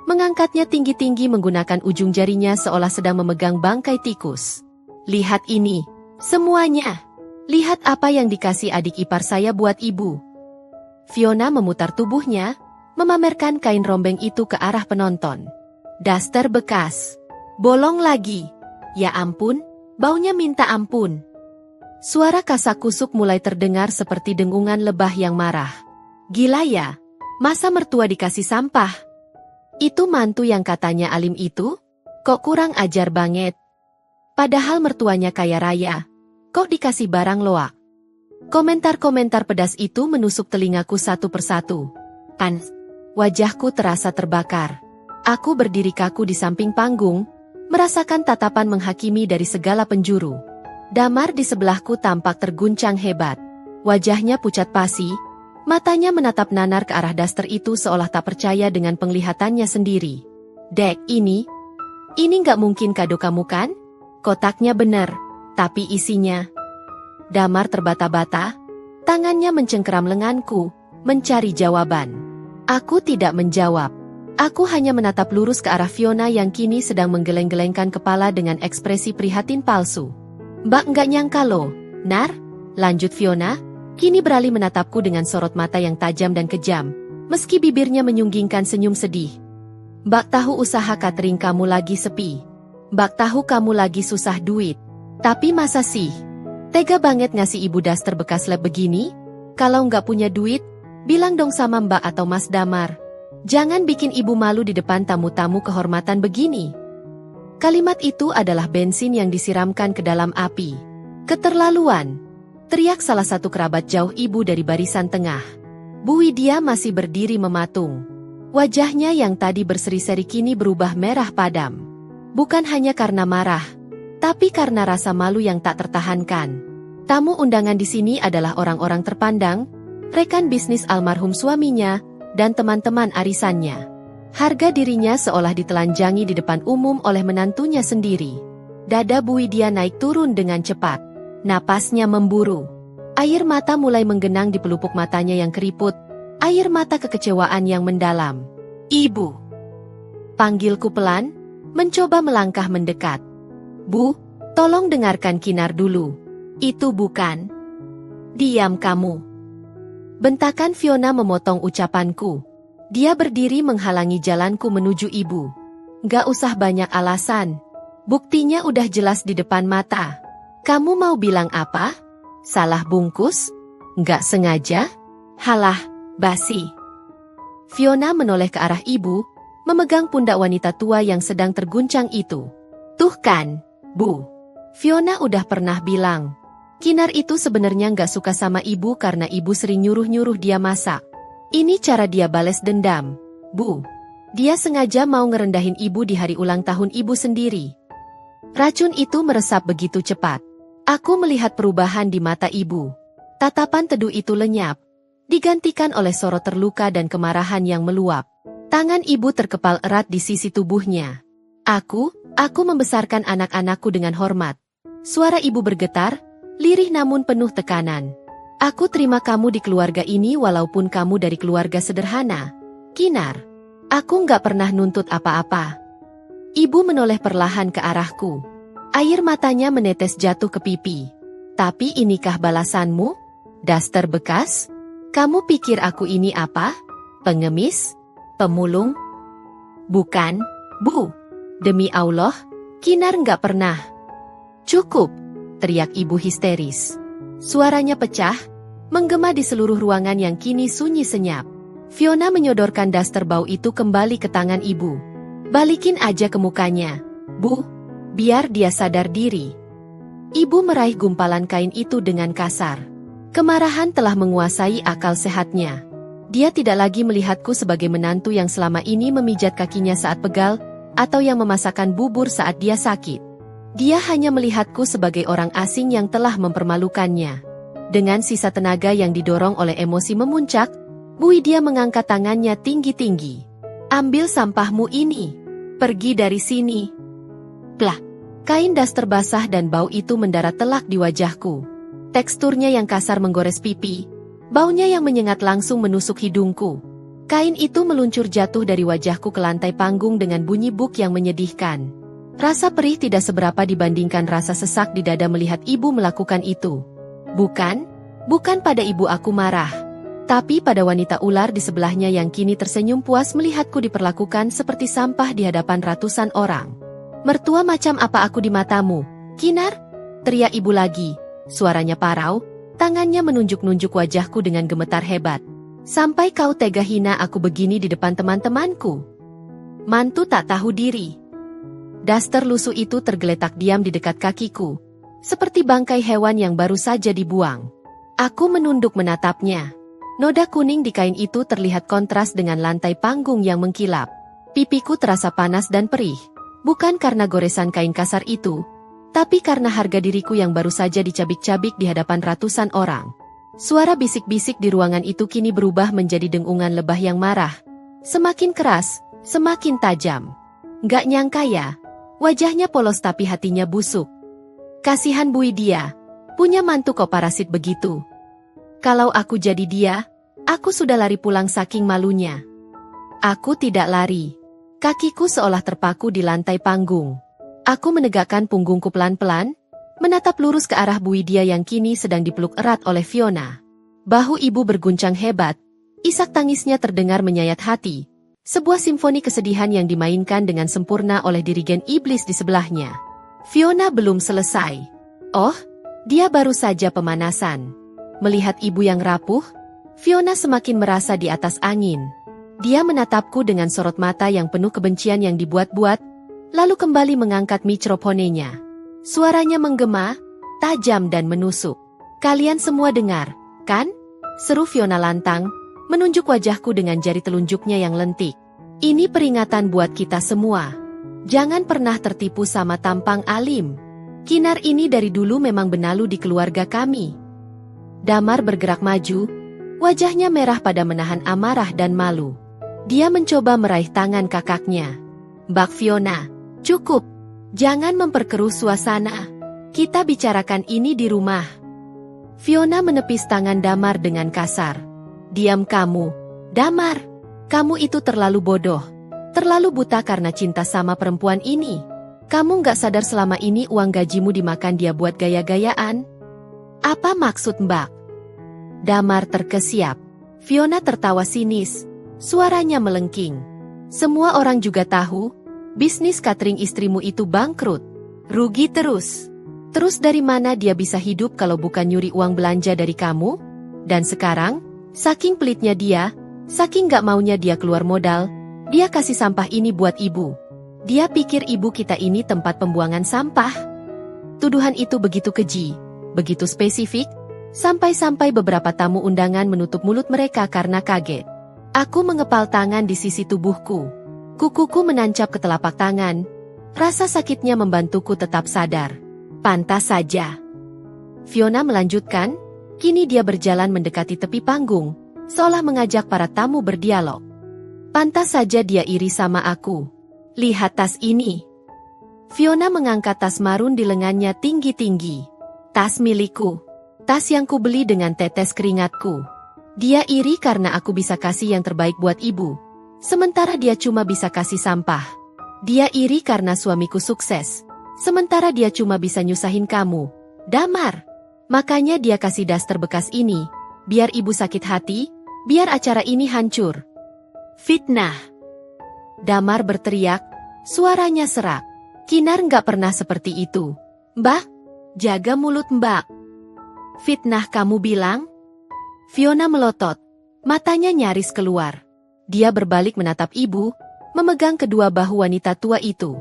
mengangkatnya tinggi-tinggi menggunakan ujung jarinya seolah sedang memegang bangkai tikus. "Lihat ini, semuanya. Lihat apa yang dikasih adik ipar saya buat ibu." Fiona memutar tubuhnya, memamerkan kain rombeng itu ke arah penonton. "Daster bekas. Bolong lagi. Ya ampun, baunya minta ampun." Suara kasak-kusuk mulai terdengar seperti dengungan lebah yang marah. "Gila ya, masa mertua dikasih sampah? Itu mantu yang katanya alim itu? Kok kurang ajar banget? Padahal mertuanya kaya raya. Kok dikasih barang loak?" Komentar-komentar pedas itu menusuk telingaku satu persatu. Wajahku terasa terbakar. Aku berdiri kaku di samping panggung, merasakan tatapan menghakimi dari segala penjuru. Damar di sebelahku tampak terguncang hebat. Wajahnya pucat pasi, matanya menatap nanar ke arah daster itu seolah tak percaya dengan penglihatannya sendiri. "Dek, ini nggak mungkin kado kamu kan? Kotaknya bener. Tapi isinya..." Damar terbata-bata, tangannya mencengkeram lenganku, mencari jawaban. Aku tidak menjawab. Aku hanya menatap lurus ke arah Fiona yang kini sedang menggeleng-gelengkan kepala dengan ekspresi prihatin palsu. "Mbak nggak nyangka loh, Nar," lanjut Fiona, kini beralih menatapku dengan sorot mata yang tajam dan kejam, meski bibirnya menyunggingkan senyum sedih. "Mbak tahu usaha catering kamu lagi sepi. Mbak tahu kamu lagi susah duit. Tapi masa sih tega banget ngasih ibu daster bekas lab begini? Kalau nggak punya duit, bilang dong sama Mbak atau Mas Damar. Jangan bikin ibu malu di depan tamu-tamu kehormatan begini." Kalimat itu adalah bensin yang disiramkan ke dalam api. "Keterlaluan!" teriak salah satu kerabat jauh ibu dari barisan tengah. Bu Widya masih berdiri mematung. Wajahnya yang tadi berseri-seri kini berubah merah padam. Bukan hanya karena marah, tapi karena rasa malu yang tak tertahankan. Tamu undangan di sini adalah orang-orang terpandang, rekan bisnis almarhum suaminya, dan teman-teman arisannya. Harga dirinya seolah ditelanjangi di depan umum oleh menantunya sendiri. Dada Bu Widya naik turun dengan cepat. Napasnya memburu. Air mata mulai menggenang di pelupuk matanya yang keriput, air mata kekecewaan yang mendalam. "Ibu!" Panggilku pelan, mencoba melangkah mendekat. "Bu, tolong dengarkan Kinar dulu. Itu bukan..." "Diam kamu!" Bentakan Fiona memotong ucapanku. Dia berdiri menghalangi jalanku menuju ibu. "Gak usah banyak alasan. Buktinya udah jelas di depan mata. Kamu mau bilang apa? Salah bungkus? Nggak sengaja? Halah, basi." Fiona menoleh ke arah ibu, memegang pundak wanita tua yang sedang terguncang itu. "Tuh kan, Bu. Fiona udah pernah bilang. Kinar itu sebenarnya nggak suka sama ibu karena ibu sering nyuruh-nyuruh dia masak. Ini cara dia bales dendam, Bu. Dia sengaja mau ngerendahin ibu di hari ulang tahun ibu sendiri." Racun itu meresap begitu cepat. Aku melihat perubahan di mata ibu. Tatapan teduh itu lenyap, digantikan oleh sorot terluka dan kemarahan yang meluap. Tangan ibu terkepal erat di sisi tubuhnya. Aku membesarkan anak-anakku dengan hormat." Suara ibu bergetar, lirih namun penuh tekanan. Aku terima kamu di keluarga ini walaupun kamu dari keluarga sederhana. Kinar, aku nggak pernah nuntut apa-apa. Ibu menoleh perlahan ke arahku. Air matanya menetes jatuh ke pipi. Tapi inikah balasanmu? Daster bekas? Kamu pikir aku ini apa? Pengemis? Pemulung? Bukan, Bu. Demi Allah, Kinar nggak pernah. Cukup, teriak ibu histeris. Suaranya pecah, menggema di seluruh ruangan yang kini sunyi senyap. Fiona menyodorkan daster bau itu kembali ke tangan ibu. Balikin aja ke mukanya, Bu, biar dia sadar diri. Ibu meraih gumpalan kain itu dengan kasar. Kemarahan telah menguasai akal sehatnya. Dia tidak lagi melihatku sebagai menantu yang selama ini memijat kakinya saat pegal, atau yang memasakkan bubur saat dia sakit. Dia hanya melihatku sebagai orang asing yang telah mempermalukannya. Dengan sisa tenaga yang didorong oleh emosi memuncak, Bu Widya mengangkat tangannya tinggi-tinggi. Ambil sampahmu ini. Pergi dari sini. Plah. Kain daster basah dan bau itu mendarat telak di wajahku. Teksturnya yang kasar menggores pipi. Baunya yang menyengat langsung menusuk hidungku. Kain itu meluncur jatuh dari wajahku ke lantai panggung dengan bunyi buk yang menyedihkan. Rasa perih tidak seberapa dibandingkan rasa sesak di dada melihat ibu melakukan itu. Bukan pada ibu aku marah. Tapi pada wanita ular di sebelahnya yang kini tersenyum puas melihatku diperlakukan seperti sampah di hadapan ratusan orang. Mertua macam apa aku di matamu, Kinar? Teriak ibu lagi. Suaranya parau, tangannya menunjuk-nunjuk wajahku dengan gemetar hebat. Sampai kau tega hina aku begini di depan teman-temanku. Mantu tak tahu diri. Daster lusuh itu tergeletak diam di dekat kakiku, seperti bangkai hewan yang baru saja dibuang. Aku menunduk menatapnya. Noda kuning di kain itu terlihat kontras dengan lantai panggung yang mengkilap. Pipiku terasa panas dan perih, bukan karena goresan kain kasar itu, tapi karena harga diriku yang baru saja dicabik-cabik di hadapan ratusan orang. Suara bisik-bisik di ruangan itu kini berubah menjadi dengungan lebah yang marah. Semakin keras, semakin tajam. Nggak nyangka ya. Wajahnya polos tapi hatinya busuk. Kasihan Bu Widya, punya mantu kok parasit begitu. Kalau aku jadi dia, aku sudah lari pulang saking malunya. Aku tidak lari. Kakiku seolah terpaku di lantai panggung. Aku menegakkan punggungku pelan-pelan, menatap lurus ke arah Bu Widya yang kini sedang dipeluk erat oleh Fiona. Bahu ibu berguncang hebat, isak tangisnya terdengar menyayat hati. Sebuah simfoni kesedihan yang dimainkan dengan sempurna oleh dirigen iblis di sebelahnya. Fiona belum selesai. Oh, dia baru saja pemanasan. Melihat ibu yang rapuh, Fiona semakin merasa di atas angin. Dia menatapku dengan sorot mata yang penuh kebencian yang dibuat-buat, lalu kembali mengangkat mikrofonenya. Suaranya menggema, tajam dan menusuk. Kalian semua dengar, kan? Seru Fiona lantang, menunjuk wajahku dengan jari telunjuknya yang lentik. Ini peringatan buat kita semua. Jangan pernah tertipu sama tampang alim. Kinar ini dari dulu memang benalu di keluarga kami. Damar bergerak maju, wajahnya merah pada menahan amarah dan malu. Dia mencoba meraih tangan kakaknya. Mbak Fiona, cukup. Jangan memperkeruh suasana. Kita bicarakan ini di rumah. Fiona menepis tangan Damar dengan kasar. Diam kamu, Damar. Kamu itu terlalu bodoh. Terlalu buta karena cinta sama perempuan ini. Kamu nggak sadar selama ini uang gajimu dimakan dia buat gaya-gayaan? Apa maksud Mbak? Damar terkesiap. Fiona tertawa sinis. Suaranya melengking. Semua orang juga tahu, bisnis catering istrimu itu bangkrut. Rugi terus. Terus dari mana dia bisa hidup kalau bukan nyuri uang belanja dari kamu? Dan sekarang, saking pelitnya dia, saking gak maunya dia keluar modal, dia kasih sampah ini buat ibu. Dia pikir ibu kita ini tempat pembuangan sampah. Tuduhan itu begitu keji, begitu spesifik, sampai-sampai beberapa tamu undangan menutup mulut mereka karena kaget. Aku mengepal tangan di sisi tubuhku. Kukuku menancap ke telapak tangan. Rasa sakitnya membantuku tetap sadar. Pantas saja. Fiona melanjutkan, kini dia berjalan mendekati tepi panggung, seolah mengajak para tamu berdialog. Pantas saja dia iri sama aku. Lihat tas ini. Fiona mengangkat tas marun di lengannya tinggi-tinggi. Tas milikku. Tas yang kubeli dengan tetes keringatku. Dia iri karena aku bisa kasih yang terbaik buat ibu. Sementara dia cuma bisa kasih sampah. Dia iri karena suamiku sukses. Sementara dia cuma bisa nyusahin kamu. Damar. Makanya dia kasih daster bekas ini. Biar ibu sakit hati. Biar acara ini hancur. Fitnah. Damar berteriak. Suaranya serak. Kinar nggak pernah seperti itu. Mbak, jaga mulut mbak. Fitnah kamu bilang? Fiona melotot. Matanya nyaris keluar. Dia berbalik menatap ibu, memegang kedua bahu wanita tua itu.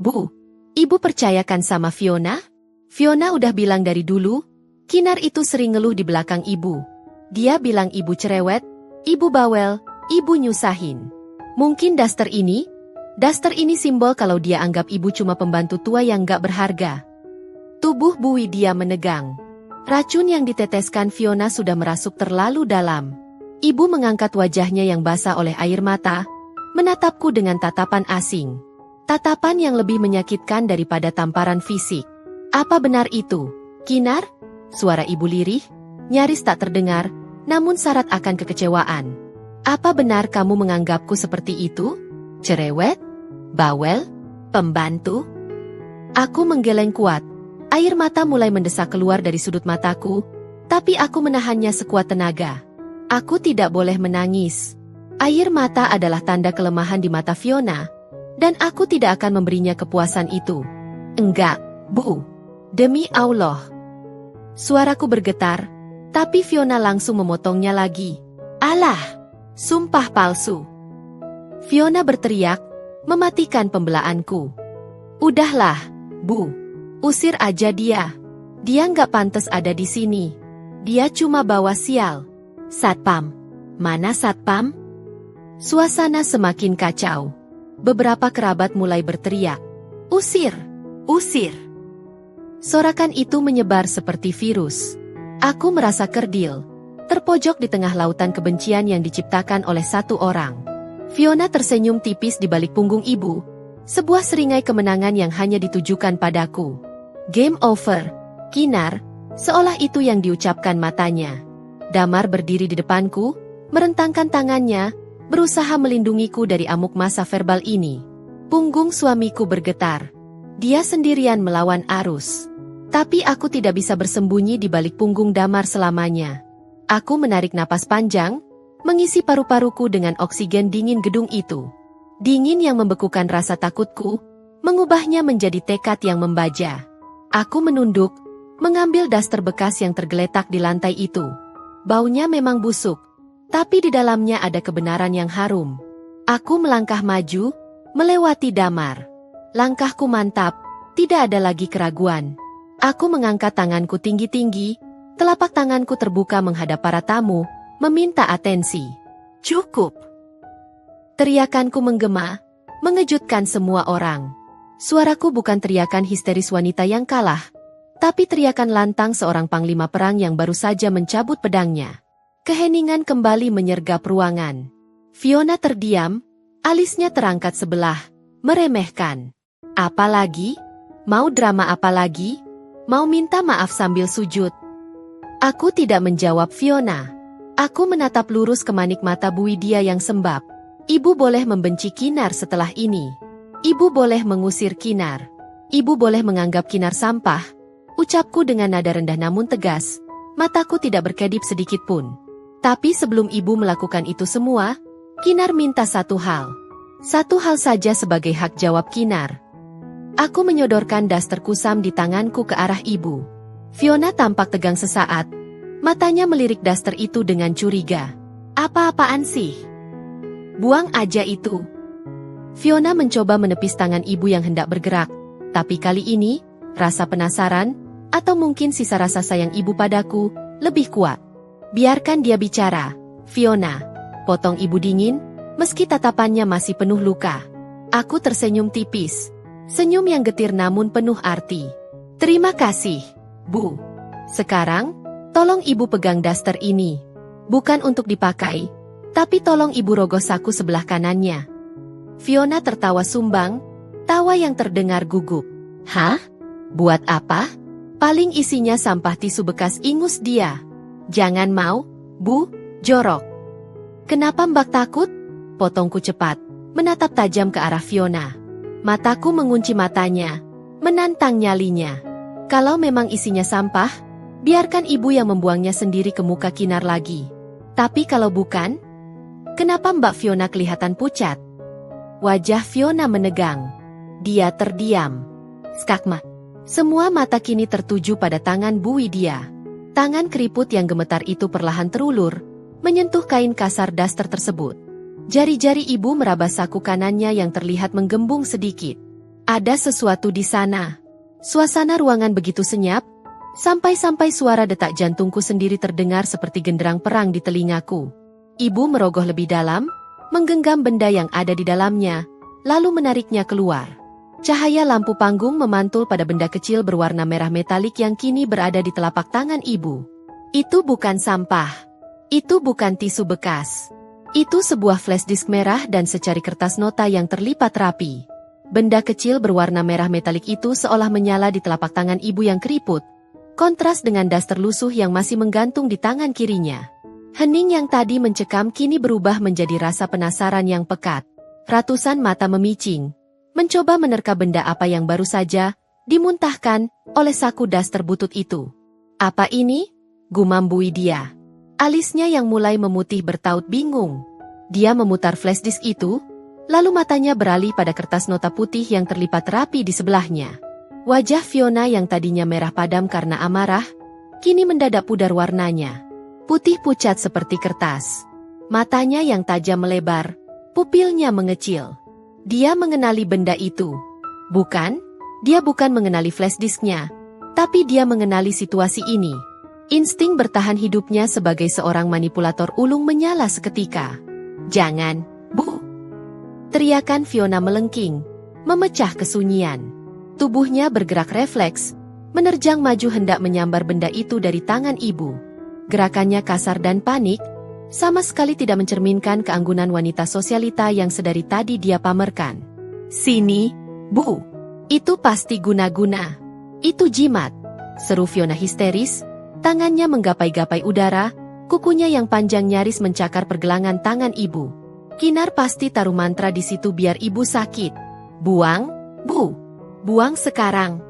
Bu, ibu percayakan sama Fiona? Fiona udah bilang dari dulu, Kinar itu sering ngeluh di belakang ibu. Dia bilang ibu cerewet, ibu bawel, ibu nyusahin. Mungkin daster ini simbol kalau dia anggap ibu cuma pembantu tua yang gak berharga. Tubuh Bu Widya menegang. Racun yang diteteskan Fiona sudah merasuk terlalu dalam. Ibu mengangkat wajahnya yang basah oleh air mata, menatapku dengan tatapan asing. Tatapan yang lebih menyakitkan daripada tamparan fisik. Apa benar itu, Kinar? Suara ibu lirih, nyaris tak terdengar, namun syarat akan kekecewaan. Apa benar kamu menganggapku seperti itu? Cerewet? Bawel? Pembantu? Aku menggeleng kuat. Air mata mulai mendesak keluar dari sudut mataku, tapi aku menahannya sekuat tenaga. Aku tidak boleh menangis. Air mata adalah tanda kelemahan di mata Fiona, dan aku tidak akan memberinya kepuasan itu. Enggak, Bu. Demi Allah. Suaraku bergetar, tapi Fiona langsung memotongnya lagi. Alah, sumpah palsu. Fiona berteriak, mematikan pembelaanku. Udahlah, Bu. Usir aja dia. Dia nggak pantas ada di sini. Dia cuma bawa sial. Satpam. Mana Satpam? Suasana semakin kacau. Beberapa kerabat mulai berteriak. Usir! Usir! Sorakan itu menyebar seperti virus. Aku merasa kerdil. Terpojok di tengah lautan kebencian yang diciptakan oleh satu orang. Fiona tersenyum tipis di balik punggung ibu. Sebuah seringai kemenangan yang hanya ditujukan padaku. Game over, Kinar, seolah itu yang diucapkan matanya. Damar berdiri di depanku, merentangkan tangannya, berusaha melindungiku dari amuk masa verbal ini. Punggung suamiku bergetar. Dia sendirian melawan arus. Tapi aku tidak bisa bersembunyi di balik punggung Damar selamanya. Aku menarik napas panjang, mengisi paru-paruku dengan oksigen dingin gedung itu. Dingin yang membekukan rasa takutku, mengubahnya menjadi tekad yang membaja. Aku menunduk, mengambil daster bekas yang tergeletak di lantai itu. Baunya memang busuk, tapi di dalamnya ada kebenaran yang harum. Aku melangkah maju, melewati Damar. Langkahku mantap, tidak ada lagi keraguan. Aku mengangkat tanganku tinggi-tinggi, telapak tanganku terbuka menghadap para tamu, meminta atensi. Cukup! Teriakanku menggema, mengejutkan semua orang. Suaraku bukan teriakan histeris wanita yang kalah, tapi teriakan lantang seorang panglima perang yang baru saja mencabut pedangnya. Keheningan kembali menyergap ruangan. Fiona terdiam, alisnya terangkat sebelah, meremehkan. Apa lagi? Mau drama apa lagi? Mau minta maaf sambil sujud? Aku tidak menjawab Fiona. Aku menatap lurus ke manik mata Bu Widya yang sembab. Ibu boleh membenci Kinar setelah ini. Ibu boleh mengusir Kinar. Ibu boleh menganggap Kinar sampah. Ucapku dengan nada rendah namun tegas. Mataku tidak berkedip sedikit pun. Tapi sebelum ibu melakukan itu semua, Kinar minta satu hal. Satu hal saja sebagai hak jawab Kinar. Aku menyodorkan daster kusam di tanganku ke arah ibu. Fiona tampak tegang sesaat. Matanya melirik daster itu dengan curiga. Apa-apaan sih? Buang aja itu. Fiona mencoba menepis tangan ibu yang hendak bergerak, tapi kali ini, rasa penasaran, atau mungkin sisa rasa sayang ibu padaku, lebih kuat. Biarkan dia bicara, Fiona. Potong ibu dingin, meski tatapannya masih penuh luka. Aku tersenyum tipis. Senyum yang getir namun penuh arti. Terima kasih, Bu. Sekarang, tolong ibu pegang daster ini. Bukan untuk dipakai, tapi tolong ibu rogoh saku sebelah kanannya. Fiona tertawa sumbang, tawa yang terdengar gugup. Hah? Buat apa? Paling isinya sampah tisu bekas, ingus dia. Jangan mau, Bu, jorok. Kenapa Mbak takut? Potongku cepat, menatap tajam ke arah Fiona. Mataku mengunci matanya, menantang nyalinya. Kalau memang isinya sampah, biarkan ibu yang membuangnya sendiri ke muka Kinar lagi. Tapi kalau bukan, kenapa Mbak Fiona kelihatan pucat? Wajah Fiona menegang. Dia terdiam. Skakmat. Semua mata kini tertuju pada tangan Bu Widya. Tangan keriput yang gemetar itu perlahan terulur, menyentuh kain kasar daster tersebut. Jari-jari ibu meraba saku kanannya yang terlihat menggembung sedikit. Ada sesuatu di sana. Suasana ruangan begitu senyap, sampai-sampai suara detak jantungku sendiri terdengar seperti genderang perang di telingaku. Ibu merogoh lebih dalam, menggenggam benda yang ada di dalamnya, lalu menariknya keluar. Cahaya lampu panggung memantul pada benda kecil berwarna merah metalik yang kini berada di telapak tangan ibu. Itu bukan sampah. Itu bukan tisu bekas. Itu sebuah flash disk merah dan secari kertas nota yang terlipat rapi. Benda kecil berwarna merah metalik itu seolah menyala di telapak tangan ibu yang keriput, kontras dengan daster lusuh yang masih menggantung di tangan kirinya. Hening yang tadi mencekam kini berubah menjadi rasa penasaran yang pekat. Ratusan mata memicing, mencoba menerka benda apa yang baru saja dimuntahkan oleh saku daster butut itu. Apa ini? Gumam Bu Widya. Alisnya yang mulai memutih bertaut bingung. Dia memutar flash disk itu, lalu matanya beralih pada kertas nota putih yang terlipat rapi di sebelahnya. Wajah Fiona yang tadinya merah padam karena amarah, kini mendadak pudar warnanya. Putih pucat seperti kertas. Matanya yang tajam melebar, pupilnya mengecil. Dia mengenali benda itu. Bukan, dia bukan mengenali flash disknya, tapi dia mengenali situasi ini. Insting bertahan hidupnya sebagai seorang manipulator ulung menyala seketika. Jangan, Bu! Teriakan Fiona melengking, memecah kesunyian. Tubuhnya bergerak refleks, menerjang maju hendak menyambar benda itu dari tangan ibu. Gerakannya kasar dan panik, sama sekali tidak mencerminkan keanggunan wanita sosialita yang sedari tadi dia pamerkan. Sini, Bu! Itu pasti guna-guna. Itu jimat, seru Fiona histeris. Tangannya menggapai-gapai udara, kukunya yang panjang nyaris mencakar pergelangan tangan ibu. Kinar pasti taruh mantra di situ biar ibu sakit. Buang, Bu! Buang sekarang!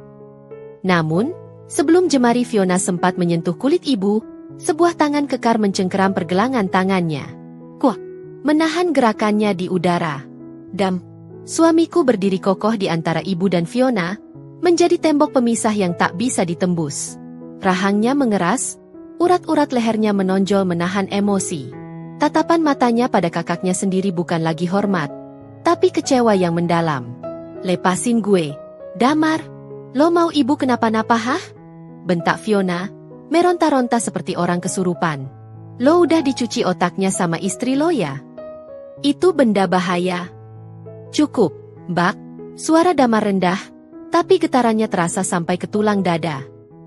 Namun, sebelum jemari Fiona sempat menyentuh kulit ibu, sebuah tangan kekar mencengkeram pergelangan tangannya. Kuak! Menahan gerakannya di udara. Dam! Suamiku berdiri kokoh di antara ibu dan Fiona, menjadi tembok pemisah yang tak bisa ditembus. Rahangnya mengeras, urat-urat lehernya menonjol menahan emosi. Tatapan matanya pada kakaknya sendiri bukan lagi hormat, tapi kecewa yang mendalam. Lepasin gue, Damar. Lo mau ibu kenapa-napa hah? Bentak Fiona, meronta-ronta seperti orang kesurupan. Lo udah dicuci otaknya sama istri lo ya? Itu benda bahaya. Cukup, Mbak. Suara Damar rendah, tapi getarannya terasa sampai ke tulang dada.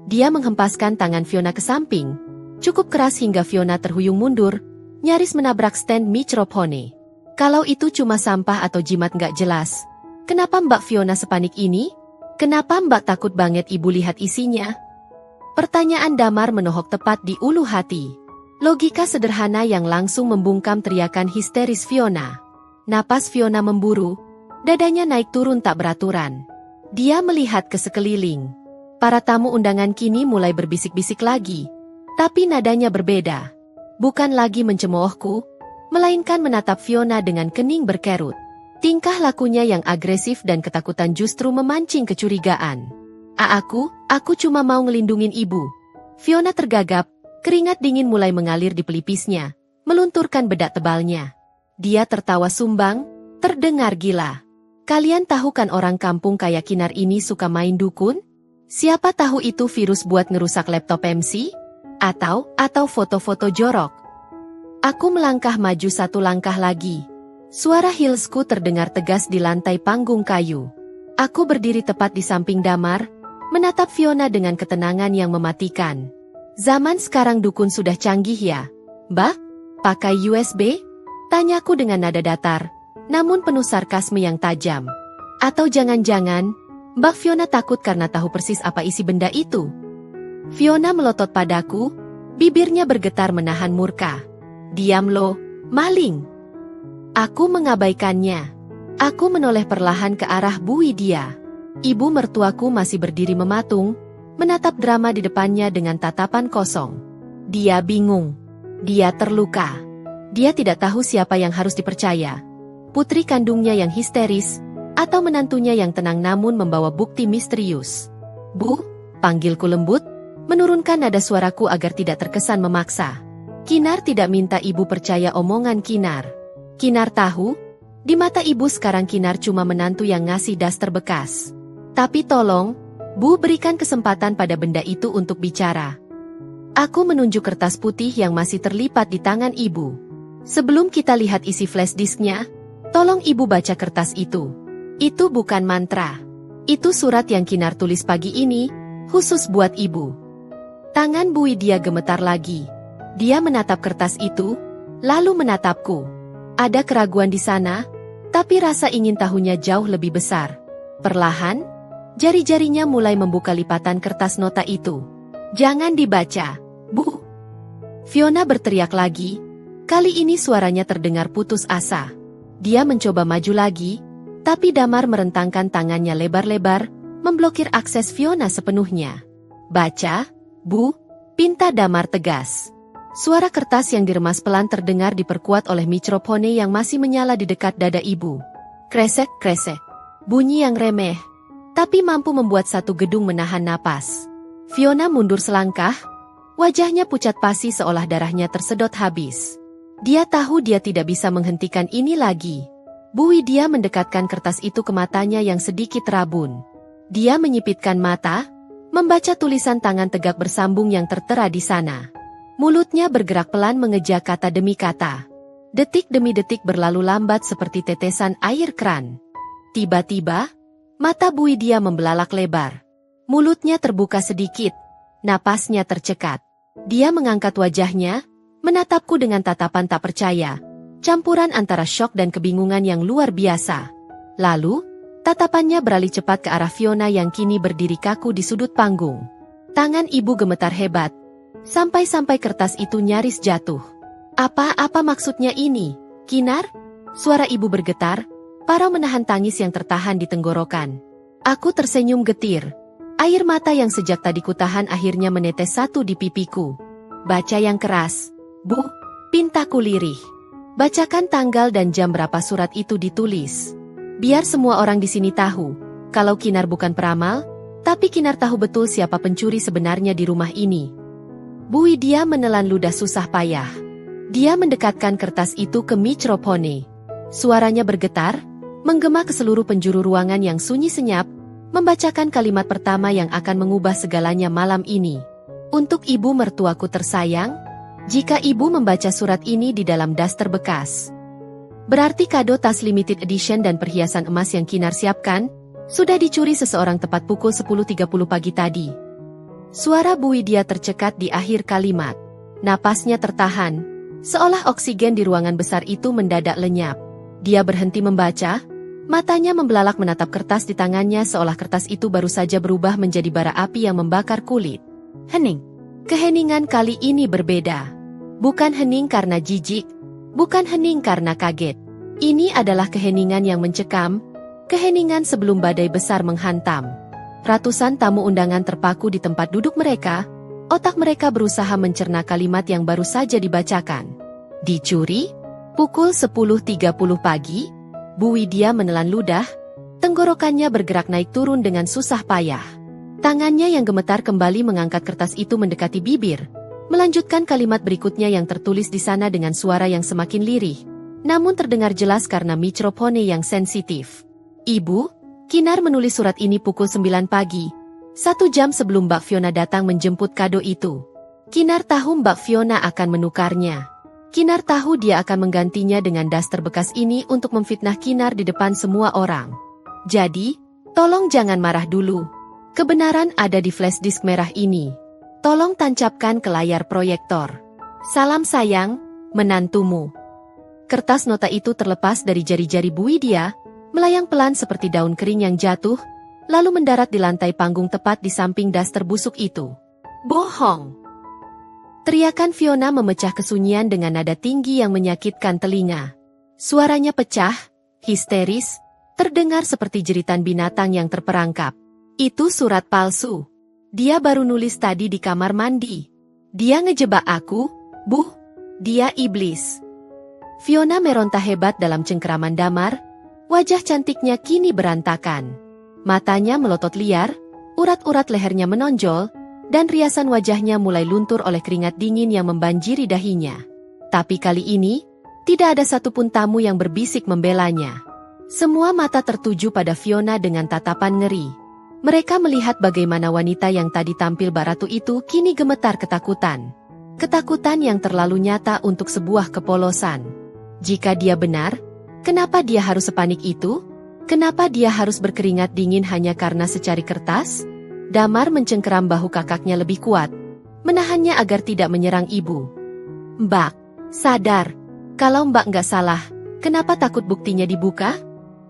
Dia menghempaskan tangan Fiona ke samping, cukup keras hingga Fiona terhuyung mundur, nyaris menabrak stand microphone. Kalau itu cuma sampah atau jimat nggak jelas, kenapa Mbak Fiona sepanik ini? Kenapa Mbak takut banget ibu lihat isinya? Pertanyaan Damar menohok tepat di ulu hati. Logika sederhana yang langsung membungkam teriakan histeris Fiona. Napas Fiona memburu, dadanya naik turun tak beraturan. Dia melihat ke sekeliling. Para tamu undangan kini mulai berbisik-bisik lagi, tapi nadanya berbeda. Bukan lagi mencemoohku, melainkan menatap Fiona dengan kening berkerut. Tingkah lakunya yang agresif dan ketakutan justru memancing kecurigaan. Aku cuma mau ngelindungin ibu. Fiona tergagap, keringat dingin mulai mengalir di pelipisnya, melunturkan bedak tebalnya. Dia tertawa sumbang, terdengar gila. Kalian tahu kan orang kampung kayak Kinar ini suka main dukun? Siapa tahu itu virus buat ngerusak laptop MC? Atau foto-foto jorok? Aku melangkah maju satu langkah lagi. Suara heelsku terdengar tegas di lantai panggung kayu. Aku berdiri tepat di samping Damar, menatap Fiona dengan ketenangan yang mematikan. Zaman sekarang dukun sudah canggih ya, Mbak? Pakai USB? Tanyaku dengan nada datar, namun penuh sarkasme yang tajam. Atau jangan-jangan Mbak Fiona takut karena tahu persis apa isi benda itu? Fiona melotot padaku, bibirnya bergetar menahan murka. Diam lo, maling. Aku mengabaikannya. Aku menoleh perlahan ke arah Bu Widya. Ibu mertuaku masih berdiri mematung, menatap drama di depannya dengan tatapan kosong. Dia bingung. Dia terluka. Dia tidak tahu siapa yang harus dipercaya. Putri kandungnya yang histeris, atau menantunya yang tenang namun membawa bukti misterius. Bu, panggilku lembut, menurunkan nada suaraku agar tidak terkesan memaksa. Kinar tidak minta ibu percaya omongan Kinar. Kinar tahu, di mata ibu sekarang Kinar cuma menantu yang ngasih daster bekas. Tapi tolong, Bu berikan kesempatan pada benda itu untuk bicara. Aku menunjuk kertas putih yang masih terlipat di tangan ibu. Sebelum kita lihat isi flash disknya, tolong ibu baca kertas itu. Itu bukan mantra. Itu surat yang Kinar tulis pagi ini, khusus buat ibu. Tangan Bu Widya gemetar lagi. Dia menatap kertas itu, lalu menatapku. Ada keraguan di sana, tapi rasa ingin tahunya jauh lebih besar. Perlahan, jari-jarinya mulai membuka lipatan kertas nota itu. Jangan dibaca, Bu. Fiona berteriak lagi. Kali ini suaranya terdengar putus asa. Dia mencoba maju lagi, tapi Damar merentangkan tangannya lebar-lebar, memblokir akses Fiona sepenuhnya. Baca, Bu, pinta Damar tegas. Suara kertas yang diremas pelan terdengar diperkuat oleh mikrofone yang masih menyala di dekat dada ibu. Kresek-kresek. Bunyi yang remeh, tapi mampu membuat satu gedung menahan napas. Fiona mundur selangkah, wajahnya pucat pasi seolah darahnya tersedot habis. Dia tahu dia tidak bisa menghentikan ini lagi. Bu Widya mendekatkan kertas itu ke matanya yang sedikit rabun. Dia menyipitkan mata, membaca tulisan tangan tegak bersambung yang tertera di sana. Mulutnya bergerak pelan mengeja kata demi kata. Detik demi detik berlalu lambat seperti tetesan air keran. Tiba-tiba, mata Bu Widya membelalak lebar. Mulutnya terbuka sedikit, napasnya tercekat. Dia mengangkat wajahnya, menatapku dengan tatapan tak percaya, campuran antara syok dan kebingungan yang luar biasa. Lalu, tatapannya beralih cepat ke arah Fiona yang kini berdiri kaku di sudut panggung. Tangan ibu gemetar hebat, sampai-sampai kertas itu nyaris jatuh. Apa maksudnya ini, Kinar? Suara ibu bergetar, parau menahan tangis yang tertahan di tenggorokan. Aku tersenyum getir. Air mata yang sejak tadi kutahan akhirnya menetes satu di pipiku. Baca yang keras, Bu, pintaku lirih. Bacakan tanggal dan jam berapa surat itu ditulis. Biar semua orang di sini tahu, kalau Kinar bukan peramal, tapi Kinar tahu betul siapa pencuri sebenarnya di rumah ini. Bu Widya menelan ludah susah payah. Dia mendekatkan kertas itu ke mikrofone. Suaranya bergetar, menggema ke seluruh penjuru ruangan yang sunyi senyap, membacakan kalimat pertama yang akan mengubah segalanya malam ini. Untuk ibu mertuaku tersayang, jika ibu membaca surat ini di dalam daster bekas, berarti kado tas limited edition dan perhiasan emas yang Kinar siapkan, sudah dicuri seseorang tepat pukul 10.30 pagi tadi. Suara Bu Widya tercekat di akhir kalimat. Napasnya tertahan, seolah oksigen di ruangan besar itu mendadak lenyap. Dia berhenti membaca, matanya membelalak menatap kertas di tangannya seolah kertas itu baru saja berubah menjadi bara api yang membakar kulit. Hening. Keheningan kali ini berbeda. Bukan hening karena jijik, bukan hening karena kaget. Ini adalah keheningan yang mencekam, keheningan sebelum badai besar menghantam. Ratusan tamu undangan terpaku di tempat duduk mereka, otak mereka berusaha mencerna kalimat yang baru saja dibacakan. Dicuri? Pukul 10.30 pagi, Bu Widya menelan ludah, tenggorokannya bergerak naik turun dengan susah payah. Tangannya yang gemetar kembali mengangkat kertas itu mendekati bibir, melanjutkan kalimat berikutnya yang tertulis di sana dengan suara yang semakin lirih, namun terdengar jelas karena mikrofone yang sensitif. Ibu, Kinar menulis surat ini pukul 9 pagi, 1 jam sebelum Mbak Fiona datang menjemput kado itu. Kinar tahu Mbak Fiona akan menukarnya. Kinar tahu dia akan menggantinya dengan daster bekas ini untuk memfitnah Kinar di depan semua orang. Jadi, tolong jangan marah dulu. Kebenaran ada di flash disk merah ini. Tolong tancapkan ke layar proyektor. Salam sayang, menantumu. Kertas nota itu terlepas dari jari-jari Bu Widya, melayang pelan seperti daun kering yang jatuh, lalu mendarat di lantai panggung tepat di samping daster busuk itu. Bohong! Teriakan Fiona memecah kesunyian dengan nada tinggi yang menyakitkan telinga. Suaranya pecah, histeris, terdengar seperti jeritan binatang yang terperangkap. Itu surat palsu. Dia baru nulis tadi di kamar mandi. Dia ngejebak aku, Bu. Dia iblis. Fiona meronta hebat dalam cengkeraman damar, wajah cantiknya kini berantakan. Matanya melotot liar, urat-urat lehernya menonjol, dan riasan wajahnya mulai luntur oleh keringat dingin yang membanjiri dahinya. Tapi kali ini, tidak ada satupun tamu yang berbisik membelanya. Semua mata tertuju pada Fiona dengan tatapan ngeri. Mereka melihat bagaimana wanita yang tadi tampil bak ratu itu kini gemetar ketakutan. Ketakutan yang terlalu nyata untuk sebuah kepolosan. Jika dia benar, kenapa dia harus sepanik itu? Kenapa dia harus berkeringat dingin hanya karena secari kertas? Damar mencengkeram bahu kakaknya lebih kuat, menahannya agar tidak menyerang ibu. Mbak, sadar. Kalau Mbak nggak salah, kenapa takut buktinya dibuka?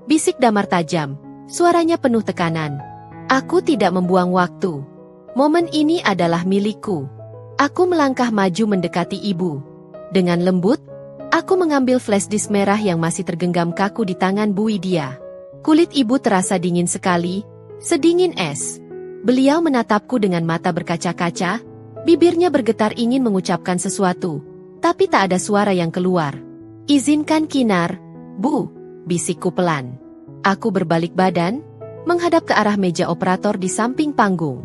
Bisik Damar tajam, suaranya penuh tekanan. Aku tidak membuang waktu. Momen ini adalah milikku. Aku melangkah maju mendekati ibu. Dengan lembut, aku mengambil flash disk merah yang masih tergenggam kaku di tangan Bu Widya. Kulit ibu terasa dingin sekali, sedingin es. Beliau menatapku dengan mata berkaca-kaca, bibirnya bergetar ingin mengucapkan sesuatu, tapi tak ada suara yang keluar. Izinkan Kinar, Bu, bisikku pelan. Aku berbalik badan, menghadap ke arah meja operator di samping panggung.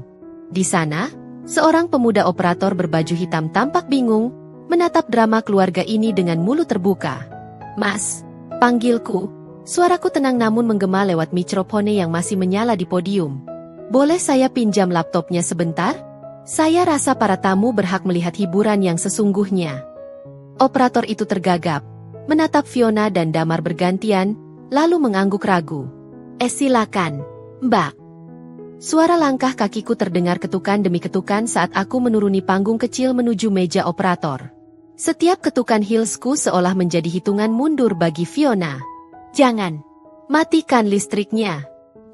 Di sana, seorang pemuda operator berbaju hitam tampak bingung, menatap drama keluarga ini dengan mulut terbuka. Mas, panggilku. Suaraku tenang namun menggema lewat mikrofon yang masih menyala di podium. Boleh saya pinjam laptopnya sebentar? Saya rasa para tamu berhak melihat hiburan yang sesungguhnya. Operator itu tergagap, menatap Fiona dan Damar bergantian, lalu mengangguk ragu. Silakan, Mbak. Suara langkah kakiku terdengar ketukan demi ketukan saat aku menuruni panggung kecil menuju meja operator. Setiap ketukan heelsku seolah menjadi hitungan mundur bagi Fiona. Jangan. Matikan listriknya.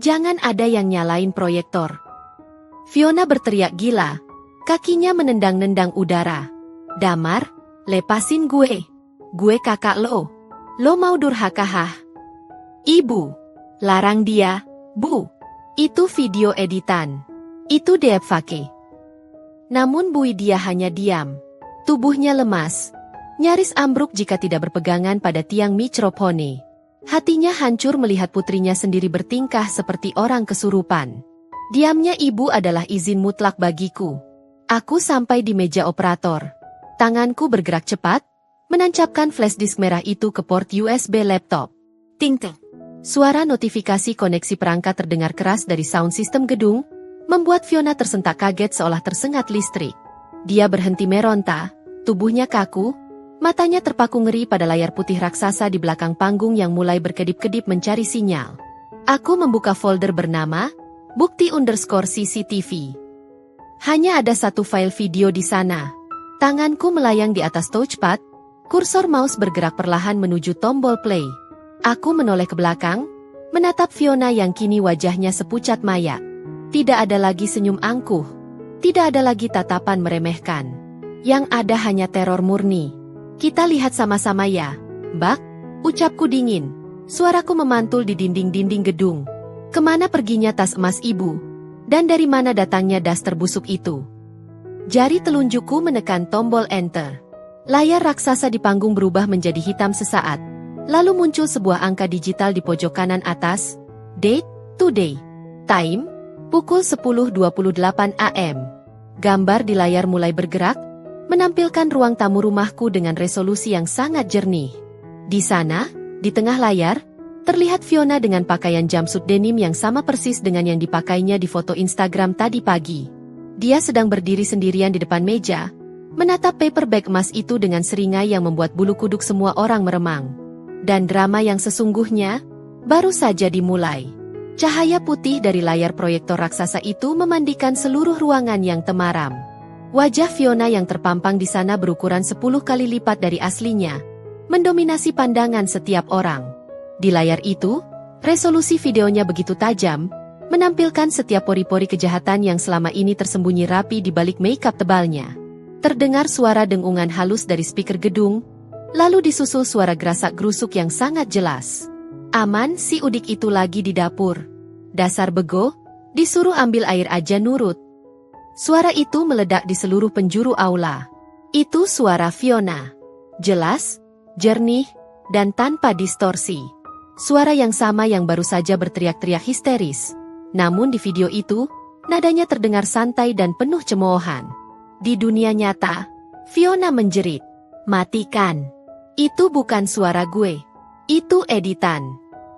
Jangan ada yang nyalain proyektor. Fiona berteriak gila. Kakinya menendang-nendang udara. Damar, lepasin gue. Gue kakak lo. Lo mau durhaka hah? Ibu. Larang dia, Bu. Itu video editan. Itu deepfake. Namun Bu Widya hanya diam. Tubuhnya lemas. Nyaris ambruk jika tidak berpegangan pada tiang mikrofone. Hatinya hancur melihat putrinya sendiri bertingkah seperti orang kesurupan. Diamnya ibu adalah izin mutlak bagiku. Aku sampai di meja operator. Tanganku bergerak cepat, menancapkan flash disk merah itu ke port USB laptop. Ting-ting. Suara notifikasi koneksi perangkat terdengar keras dari sound system gedung, membuat Fiona tersentak kaget seolah tersengat listrik. Dia berhenti meronta, tubuhnya kaku, matanya terpaku ngeri pada layar putih raksasa di belakang panggung yang mulai berkedip-kedip mencari sinyal. Aku membuka folder bernama bukti_CCTV. Hanya ada satu file video di sana. Tanganku melayang di atas touchpad, kursor mouse bergerak perlahan menuju tombol play. Aku menoleh ke belakang, menatap Fiona yang kini wajahnya sepucat mayat. Tidak ada lagi senyum angkuh. Tidak ada lagi tatapan meremehkan. Yang ada hanya teror murni. Kita lihat sama-sama ya, Mbak, ucapku dingin. Suaraku memantul di dinding-dinding gedung. Kemana perginya tas emas ibu? Dan dari mana datangnya daster busuk itu? Jari telunjukku menekan tombol enter. Layar raksasa di panggung berubah menjadi hitam sesaat. Lalu muncul sebuah angka digital di pojok kanan atas. Date, today. Time, pukul 10.28 AM. Gambar di layar mulai bergerak, menampilkan ruang tamu rumahku dengan resolusi yang sangat jernih. Di sana, di tengah layar, terlihat Fiona dengan pakaian jumpsuit denim yang sama persis dengan yang dipakainya di foto Instagram tadi pagi. Dia sedang berdiri sendirian di depan meja, menatap paper bag emas itu dengan seringai yang membuat bulu kuduk semua orang meremang. Dan drama yang sesungguhnya baru saja dimulai. Cahaya putih dari layar proyektor raksasa itu memandikan seluruh ruangan yang temaram. Wajah Fiona yang terpampang di sana berukuran 10 kali lipat dari aslinya, mendominasi pandangan setiap orang. Di layar itu, resolusi videonya begitu tajam, menampilkan setiap pori-pori kejahatan yang selama ini tersembunyi rapi di balik makeup tebalnya. Terdengar suara dengungan halus dari speaker gedung, lalu disusul suara gerasak-gerusuk yang sangat jelas. Aman, si udik itu lagi di dapur. Dasar bego, disuruh ambil air aja nurut. Suara itu meledak di seluruh penjuru aula. Itu suara Fiona. Jelas, jernih, dan tanpa distorsi. Suara yang sama yang baru saja berteriak-teriak histeris. Namun di video itu, nadanya terdengar santai dan penuh cemoohan. Di dunia nyata, Fiona menjerit, "Matikan! Itu bukan suara gue. Itu editan.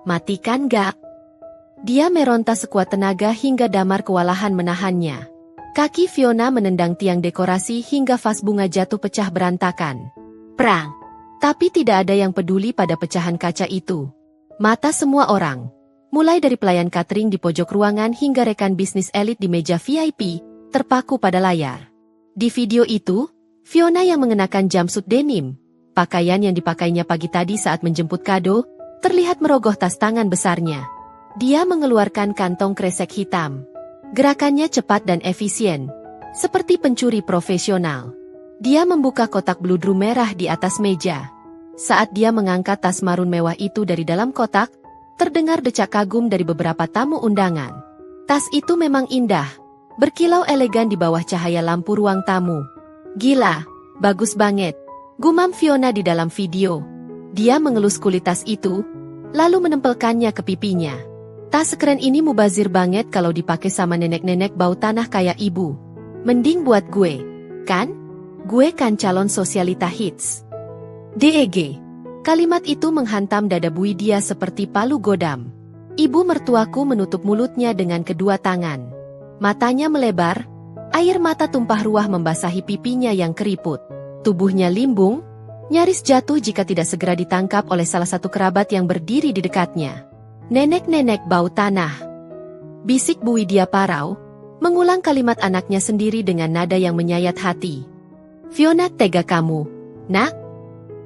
Matikan gak?" Dia meronta sekuat tenaga hingga damar kewalahan menahannya. Kaki Fiona menendang tiang dekorasi hingga vas bunga jatuh pecah berantakan. Prang! Tapi tidak ada yang peduli pada pecahan kaca itu. Mata semua orang, mulai dari pelayan catering di pojok ruangan hingga rekan bisnis elit di meja VIP, terpaku pada layar. Di video itu, Fiona yang mengenakan jumpsuit denim, pakaian yang dipakainya pagi tadi saat menjemput kado, terlihat merogoh tas tangan besarnya. Dia mengeluarkan kantong kresek hitam. Gerakannya cepat dan efisien, seperti pencuri profesional. Dia membuka kotak bludru merah di atas meja. Saat dia mengangkat tas marun mewah itu dari dalam kotak, terdengar decak kagum dari beberapa tamu undangan. Tas itu memang indah, berkilau elegan di bawah cahaya lampu ruang tamu. Gila, bagus banget, gumam Fiona di dalam video. Dia mengelus kulit tas itu, lalu menempelkannya ke pipinya. Tas sekeren ini mubazir banget kalau dipakai sama nenek-nenek bau tanah kayak ibu. Mending buat gue, kan? Gue kan calon sosialita hits. DEG. Kalimat itu menghantam dada Bu Widya seperti palu godam. Ibu mertuaku menutup mulutnya dengan kedua tangan. Matanya melebar, air mata tumpah ruah membasahi pipinya yang keriput. Tubuhnya limbung, nyaris jatuh jika tidak segera ditangkap oleh salah satu kerabat yang berdiri di dekatnya. "Nenek-nenek bau tanah," bisik Bu Widya parau, mengulang kalimat anaknya sendiri dengan nada yang menyayat hati. "Fiona, tega kamu, nak."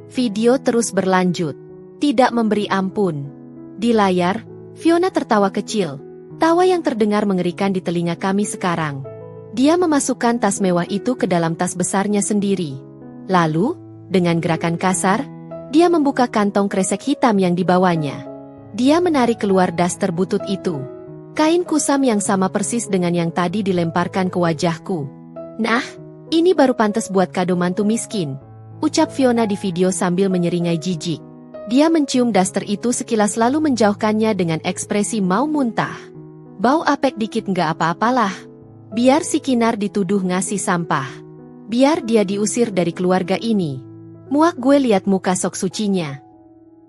Video terus berlanjut, tidak memberi ampun. Di layar, Fiona tertawa kecil. Tawa yang terdengar mengerikan di telinga kami sekarang. Dia memasukkan tas mewah itu ke dalam tas besarnya sendiri. Lalu, dengan gerakan kasar, dia membuka kantong kresek hitam yang dibawanya. Dia menarik keluar daster butut itu. Kain kusam yang sama persis dengan yang tadi dilemparkan ke wajahku. "Nah, ini baru pantas buat kado mantu miskin," ucap Fiona di video sambil menyeringai jijik. Dia mencium daster itu sekilas lalu menjauhkannya dengan ekspresi mau muntah. "Bau apek dikit nggak apa-apalah. Biar si Kinar dituduh ngasih sampah. Biar dia diusir dari keluarga ini. Muak gue lihat muka sok sucinya."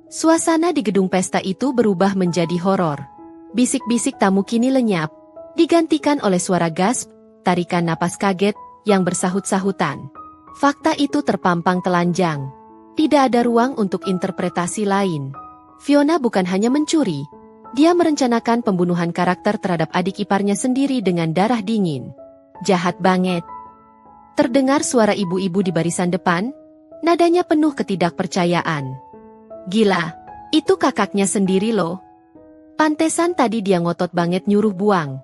Suasana di gedung pesta itu berubah menjadi horor. Bisik-bisik tamu kini lenyap, digantikan oleh suara gasp, tarikan napas kaget, yang bersahut-sahutan. Fakta itu terpampang telanjang. Tidak ada ruang untuk interpretasi lain. Fiona bukan hanya mencuri, dia merencanakan pembunuhan karakter terhadap adik iparnya sendiri dengan darah dingin. Jahat banget. Terdengar suara ibu-ibu di barisan depan, nadanya penuh ketidakpercayaan. "Gila, itu kakaknya sendiri loh. Pantesan tadi dia ngotot banget nyuruh buang."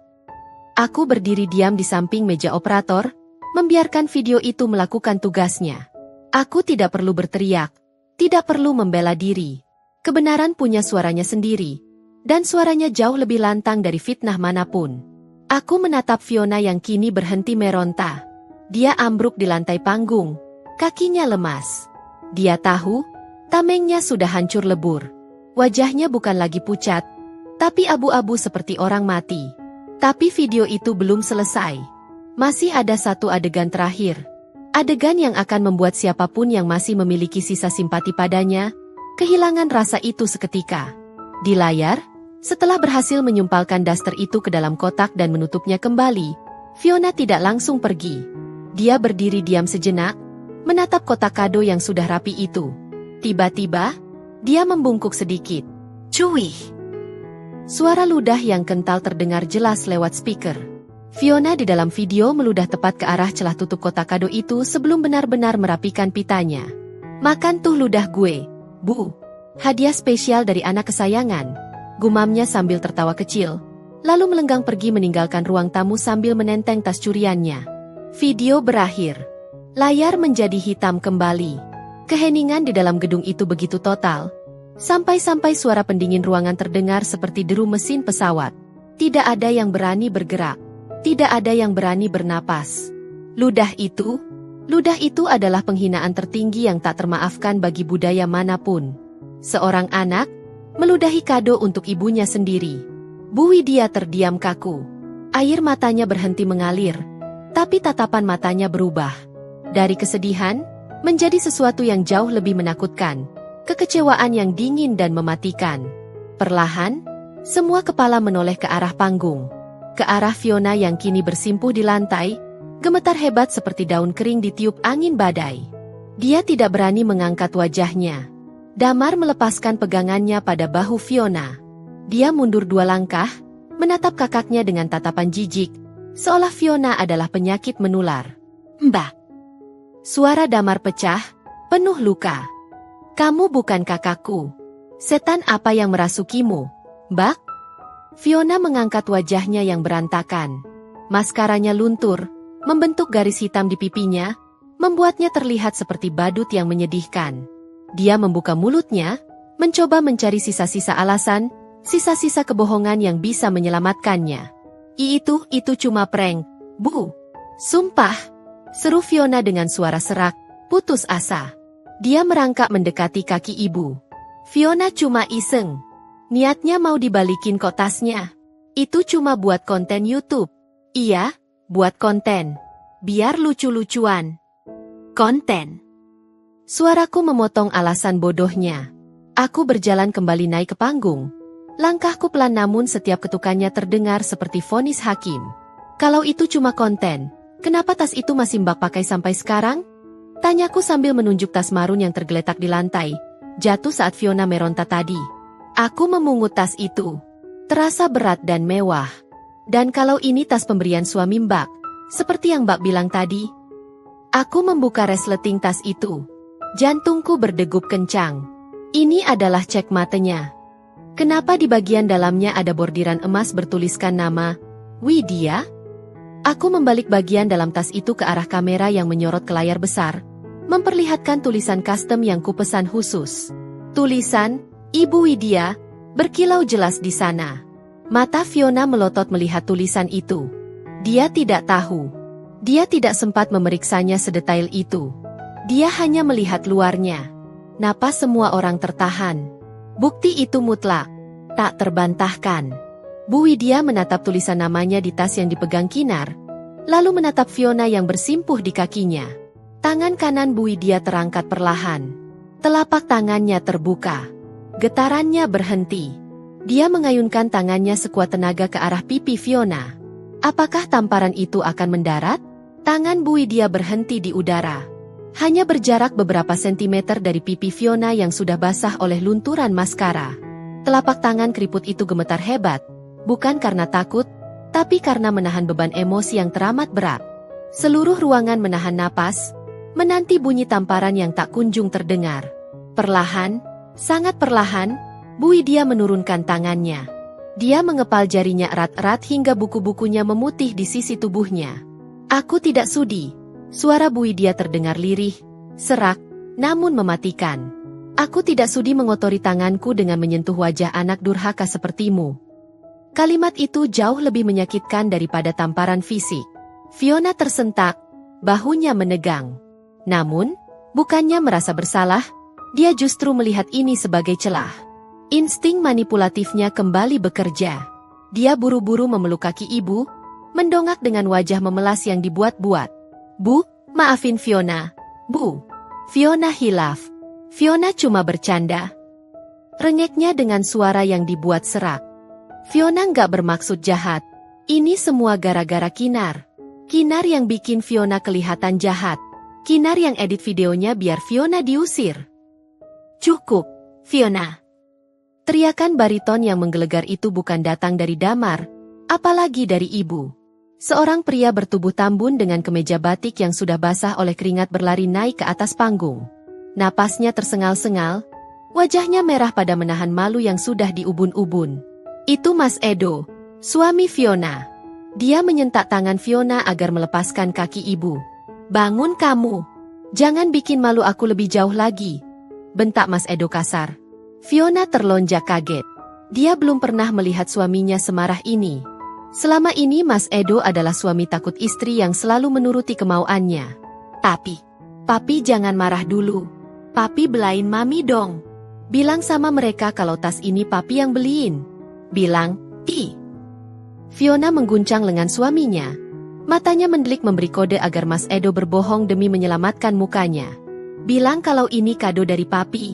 Aku berdiri diam di samping meja operator, membiarkan video itu melakukan tugasnya. Aku tidak perlu berteriak, tidak perlu membela diri. Kebenaran punya suaranya sendiri, dan suaranya jauh lebih lantang dari fitnah manapun. Aku menatap Fiona yang kini berhenti meronta. Dia ambruk di lantai panggung, kakinya lemas. Dia tahu, tamengnya sudah hancur lebur. Wajahnya bukan lagi pucat, tapi abu-abu seperti orang mati. Tapi video itu belum selesai. Masih ada satu adegan terakhir. Adegan yang akan membuat siapapun yang masih memiliki sisa simpati padanya, kehilangan rasa itu seketika. Di layar, setelah berhasil menyumpalkan daster itu ke dalam kotak dan menutupnya kembali, Fiona tidak langsung pergi. Dia berdiri diam sejenak, menatap kotak kado yang sudah rapi itu. Tiba-tiba, dia membungkuk sedikit. "Cuih!" Suara ludah yang kental terdengar jelas lewat speaker. Fiona di dalam video meludah tepat ke arah celah tutup kotak kado itu sebelum benar-benar merapikan pitanya. "Makan tuh ludah gue, Bu. Hadiah spesial dari anak kesayangan," gumamnya sambil tertawa kecil. lalu melenggang pergi meninggalkan ruang tamu sambil menenteng tas curiannya. Video berakhir. Layar menjadi hitam kembali. Keheningan di dalam gedung itu begitu total. Sampai-sampai suara pendingin ruangan terdengar seperti deru mesin pesawat. Tidak ada yang berani bergerak. Tidak ada yang berani bernapas. Ludah itu adalah penghinaan tertinggi yang tak termaafkan bagi budaya manapun. Seorang anak meludahi kado untuk ibunya sendiri. Bu Widya terdiam kaku. Air matanya berhenti mengalir, tapi tatapan matanya berubah. Dari kesedihan, menjadi sesuatu yang jauh lebih menakutkan. Kekecewaan yang dingin dan mematikan. Perlahan, semua kepala menoleh ke arah panggung. Ke arah Fiona yang kini bersimpuh di lantai, gemetar hebat seperti daun kering ditiup angin badai. Dia tidak berani mengangkat wajahnya. Damar melepaskan pegangannya pada bahu Fiona. Dia mundur 2 langkah, menatap kakaknya dengan tatapan jijik, seolah Fiona adalah penyakit menular. "Mbak." Suara Damar pecah, penuh luka. "Kamu bukan kakakku. Setan apa yang merasukimu, Mbak?" Fiona mengangkat wajahnya yang berantakan. Maskaranya luntur, membentuk garis hitam di pipinya, membuatnya terlihat seperti badut yang menyedihkan. Dia membuka mulutnya, mencoba mencari sisa-sisa alasan, sisa-sisa kebohongan yang bisa menyelamatkannya. Itu cuma prank, Bu." "Sumpah," seru Fiona dengan suara serak, putus asa. Dia merangkak mendekati kaki ibu. "Fiona cuma iseng. Niatnya mau dibalikin kok tasnya. Itu cuma buat konten YouTube." "Iya, buat konten. Biar lucu-lucuan." "Konten?" Suaraku memotong alasan bodohnya. Aku berjalan kembali naik ke panggung. Langkahku pelan namun setiap ketukannya terdengar seperti vonis hakim. "Kalau itu cuma konten, kenapa tas itu masih Mbak pakai sampai sekarang?" Tanyaku sambil menunjuk tas marun yang tergeletak di lantai, jatuh saat Fiona meronta tadi. Aku memungut tas itu. Terasa berat dan mewah. "Dan kalau ini tas pemberian suami Mbak, seperti yang Mbak bilang tadi?" Aku membuka resleting tas itu. Jantungku berdegup kencang. Ini adalah cek matenya. Kenapa di bagian dalamnya ada bordiran emas bertuliskan nama Widya? Aku membalik bagian dalam tas itu ke arah kamera yang menyorot ke layar besar, memperlihatkan tulisan custom yang kupesan khusus. Tulisan, "Ibu Widya," berkilau jelas di sana. Mata Fiona melotot melihat tulisan itu. Dia tidak tahu. Dia tidak sempat memeriksanya sedetail itu. Dia hanya melihat luarnya. Napas semua orang tertahan. Bukti itu mutlak, tak terbantahkan. Bu Widya menatap tulisan namanya di tas yang dipegang Kinar, lalu menatap Fiona yang bersimpuh di kakinya. Tangan kanan Bu Widya terangkat perlahan. Telapak tangannya terbuka. Getarannya berhenti. Dia mengayunkan tangannya sekuat tenaga ke arah pipi Fiona. Apakah tamparan itu akan mendarat? Tangan Bu Widya berhenti di udara. Hanya berjarak beberapa sentimeter dari pipi Fiona yang sudah basah oleh lunturan maskara. Telapak tangan keriput itu gemetar hebat, bukan karena takut, tapi karena menahan beban emosi yang teramat berat. Seluruh ruangan menahan napas, menanti bunyi tamparan yang tak kunjung terdengar. Perlahan, sangat perlahan, Bu Widya menurunkan tangannya. Dia mengepal jarinya erat-erat hingga buku-bukunya memutih di sisi tubuhnya. "Aku tidak sudi." Suara Bu Widya terdengar lirih, serak, namun mematikan. "Aku tidak sudi mengotori tanganku dengan menyentuh wajah anak durhaka sepertimu." Kalimat itu jauh lebih menyakitkan daripada tamparan fisik. Fiona tersentak, bahunya menegang. Namun, bukannya merasa bersalah, dia justru melihat ini sebagai celah. Insting manipulatifnya kembali bekerja. Dia buru-buru memeluk kaki ibu, mendongak dengan wajah memelas yang dibuat-buat. "Bu, maafin Fiona. Bu." Fiona hilaf. "Fiona cuma bercanda." Rengeknya dengan suara yang dibuat serak. "Fiona nggak bermaksud jahat. Ini semua gara-gara Kinar. Kinar yang bikin Fiona kelihatan jahat. Kinar yang edit videonya biar Fiona diusir." "Cukup, Fiona." Teriakan bariton yang menggelegar itu bukan datang dari Damar, apalagi dari ibu. Seorang pria bertubuh tambun dengan kemeja batik yang sudah basah oleh keringat berlari naik ke atas panggung. Napasnya tersengal-sengal, wajahnya merah pada menahan malu yang sudah diubun-ubun. "Itu Mas Edo," Suami Fiona. Dia menyentak tangan Fiona agar melepaskan kaki ibu. Bangun kamu. Jangan bikin malu aku lebih jauh lagi. Bentak Mas Edo kasar. Fiona terlonjak kaget. Dia belum pernah melihat suaminya semarah ini. Selama ini Mas Edo adalah suami takut istri yang selalu menuruti kemauannya. Papi jangan marah dulu. Papi belain mami dong. Bilang sama mereka kalau tas ini papi yang beliin. Bilang, Fiona mengguncang lengan suaminya. Matanya mendelik memberi kode agar Mas Edo berbohong demi menyelamatkan mukanya. Bilang kalau ini kado dari papi.